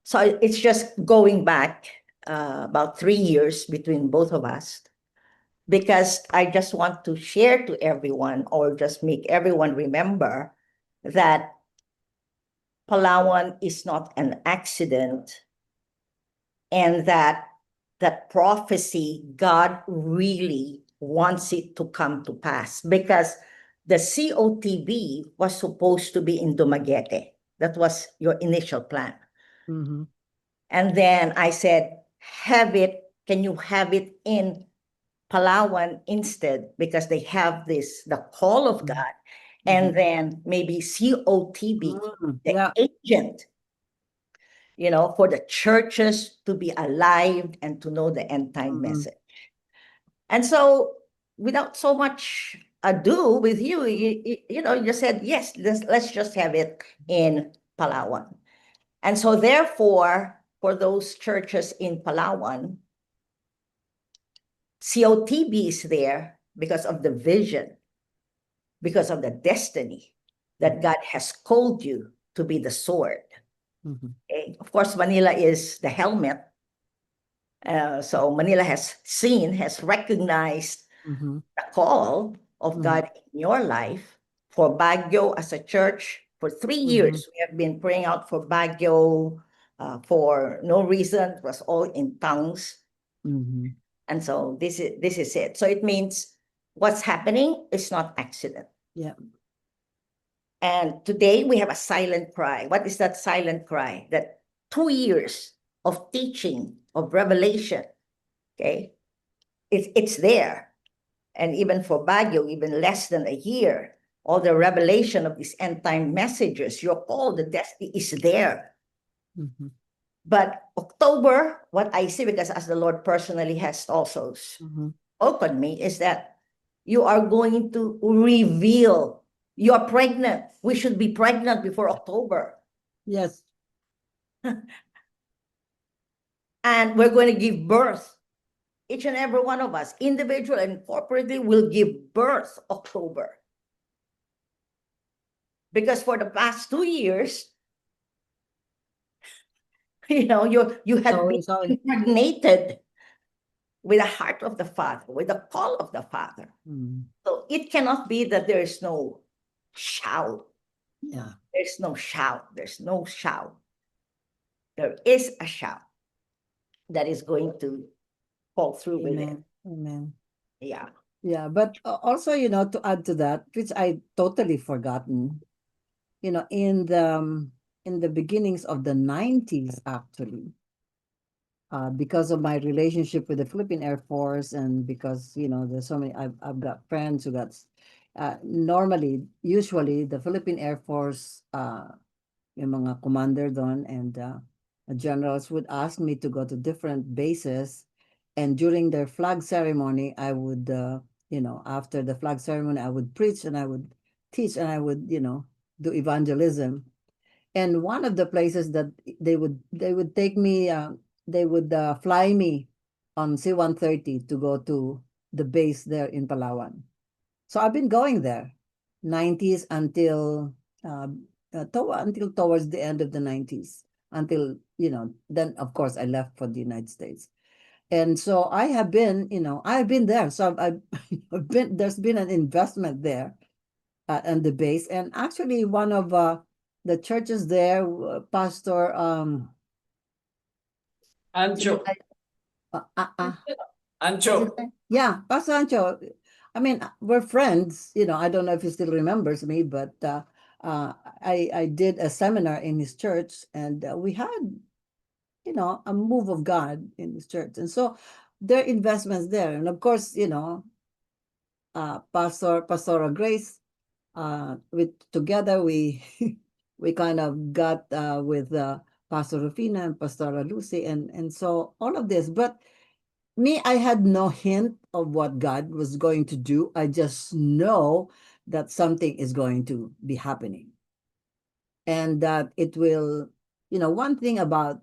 So it's just going back about 3 years between both of us, because I just want to share to everyone, or just make everyone remember, that Palawan is not an accident, and that prophecy, God really wants it to come to pass, because the COTV was supposed to be in Dumaguete. That was your initial plan. And then I said, can you have it in Palawan instead, because they have the call of God, and then maybe COTV, the agent, you know, for the churches to be alive and to know the end time message. And so without so much ado with you, you know, you said, yes, let's just have it in Palawan. And so therefore, for those churches in Palawan, COTV is there because of the vision, because of the destiny that God has called you to be the sword. Okay? Of course, Manila is the helmet. So Manila has recognized the call of God in your life. For Baguio as a church, for 3 years, we have been praying out for Baguio for no reason. It was all in tongues. And so this is it. So it means what's happening is not accident. Yeah. And today we have a silent cry. What is that silent cry? That 2 years of teaching, of revelation, okay? It's there. And even for Baguio, even less than a year, all the revelation of these end time messages, your call, the destiny is there. But October, what I see, because as the Lord personally has also spoken me, is that you are going to reveal. You are pregnant. We should be pregnant before October. Yes. And we're going to give birth. Each and every one of us, individual and corporately, will give birth October. Because for the past 2 years, you know, you have been impregnated with the heart of the Father, with the call of the Father. So it cannot be that there is no shout. Yeah. There's no shout. There's no shout. There is a shout that is going to fall through with it. Amen. Yeah. Yeah, but also, you know, to add to that, which I totally forgotten, you know, in the beginnings of the 90s, actually, because of my relationship with the Philippine Air Force, and because, you know, there's so many, I've got friends who got, usually the Philippine Air Force, yung mga commander doon and generals would ask me to go to different bases, and during their flag ceremony, I would, you know, after the flag ceremony, I would preach and I would teach and I would, you know, do evangelism. And one of the places that they would take me, they would fly me on C-130 to go to the base there in Palawan. So I've been going there, 90s until towards the end of the 90s, until, you know, then of course I left for the United States. And so I have been, you know, I've been there. So I've been, there's been an investment there on the base. And actually one of the churches there, Pastor Ancho. Ancho. Yeah, Pastor Ancho. I mean, we're friends, you know, I don't know if he still remembers me, but I did a seminar in his church, and we had, you know, a move of God in his church. And so there are investments there. And of course, you know, Pastoral Grace, together we we kind of got with Pastor Rufina and Pastora Lucy, and so all of this. But me, I had no hint of what God was going to do. I just know that something is going to be happening, and that it will, you know, one thing about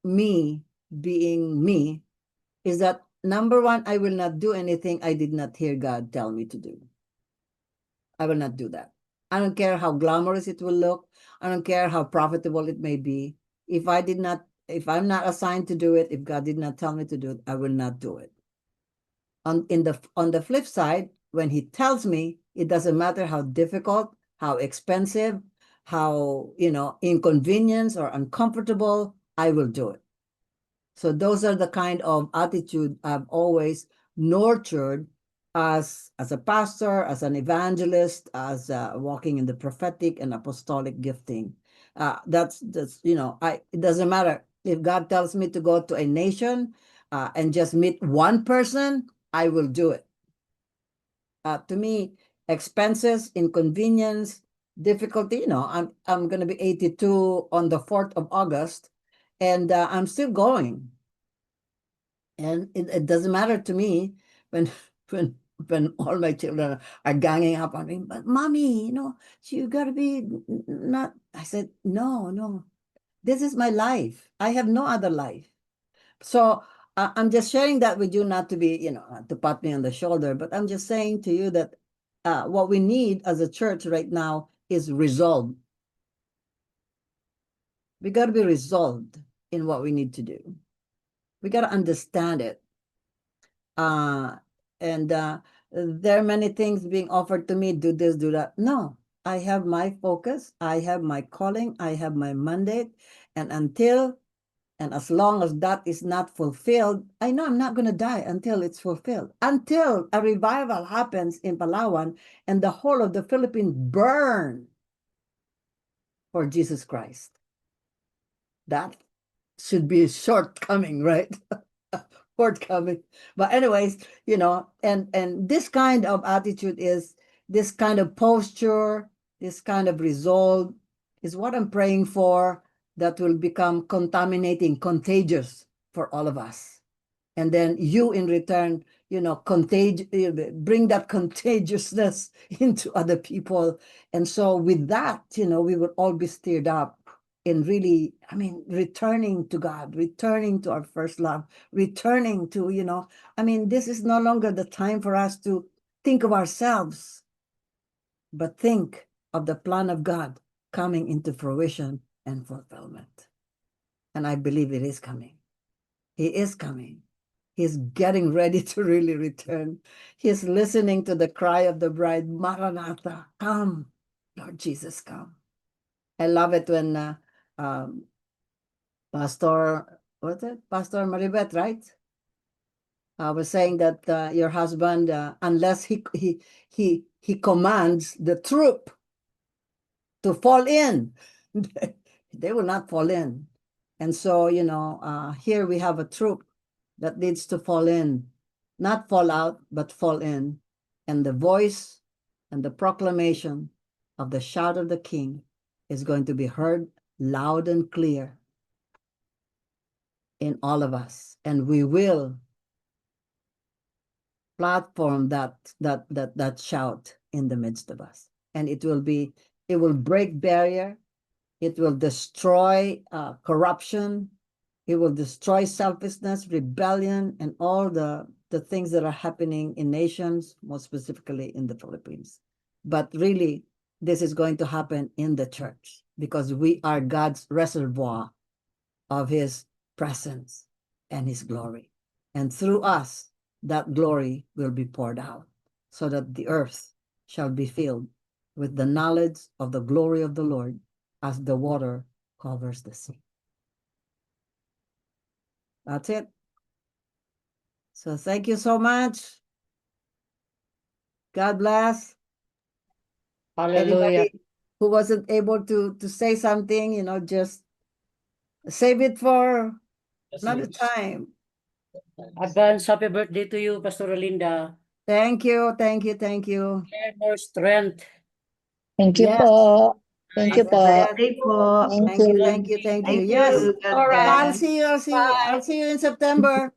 me being me is that, number one, I will not do anything I did not hear God tell me to do. I will not do that. I don't care how glamorous it will look. I don't care how profitable it may be. If I'm not assigned to do it, if God did not tell me to do it, I will not do it. On the flip side, when he tells me, it doesn't matter how difficult, how expensive, how, you know, inconvenience or uncomfortable, I will do it. So those are the kind of attitude I've always nurtured as a pastor, as an evangelist, as walking in the prophetic and apostolic gifting. That's you know, it doesn't matter if God tells me to go to a nation and just meet one person, I will do it. To me, expenses, inconvenience, difficulty, you know, I'm going to be 82 on the 4th of August, and I'm still going. And it doesn't matter to me when all my children are ganging up on me, but mommy, you know, you got to be not. I said, no, this is my life. I have no other life. So I'm just sharing that with you, not to be, you know, to pat me on the shoulder, but I'm just saying to you that what we need as a church right now is resolve. We got to be resolved in what we need to do. We got to understand it. And there are many things being offered to me, do this, do that. No, I have my focus, I have my calling, I have my mandate, and as long as that is not fulfilled, I know I'm not going to die until it's fulfilled. Until a revival happens in Palawan and the whole of the Philippines burn for Jesus Christ. That should be a shortcoming, right? Shortcoming. But anyways, you know, and this kind of attitude is, this kind of posture, this kind of resolve is what I'm praying for, that will become contaminating, contagious for all of us. And then you in return, you know, bring that contagiousness into other people. And so with that, you know, we will all be stirred up in really, I mean, returning to God, returning to our first love, returning to, you know, I mean, this is no longer the time for us to think of ourselves, but think of the plan of God coming into fruition and fulfillment. And I believe it is coming. He is coming. He's getting ready to really return. He's listening to the cry of the bride, Maranatha, come, Lord Jesus, come. I love it when Pastor Maribeth, right? Was saying that your husband, unless he commands the troop to fall in, they will not fall in. And so, you know, here we have a troop that needs to fall in, not fall out, but fall in. And the voice and the proclamation of the shout of the King is going to be heard loud and clear in all of us. And we will platform that shout in the midst of us. And it will break barrier. It will destroy corruption. It will destroy selfishness, rebellion, and all the things that are happening in nations, most specifically in the Philippines. But really, this is going to happen in the church because we are God's reservoir of his presence and his glory. And through us, that glory will be poured out so that the earth shall be filled with the knowledge of the glory of the Lord as the water covers the sea. That's it. So thank you so much. God bless. Hallelujah. Anybody who wasn't able to say something, you know, just save it for another time. Advance happy birthday to you, Pastor Linda. Thank you, thank you, thank you. And more strength. Thank you Yes. po. Thank you po. Birthday po. Thank you, thank you, thank you. Yes. God All right. I'll bless. see you in September.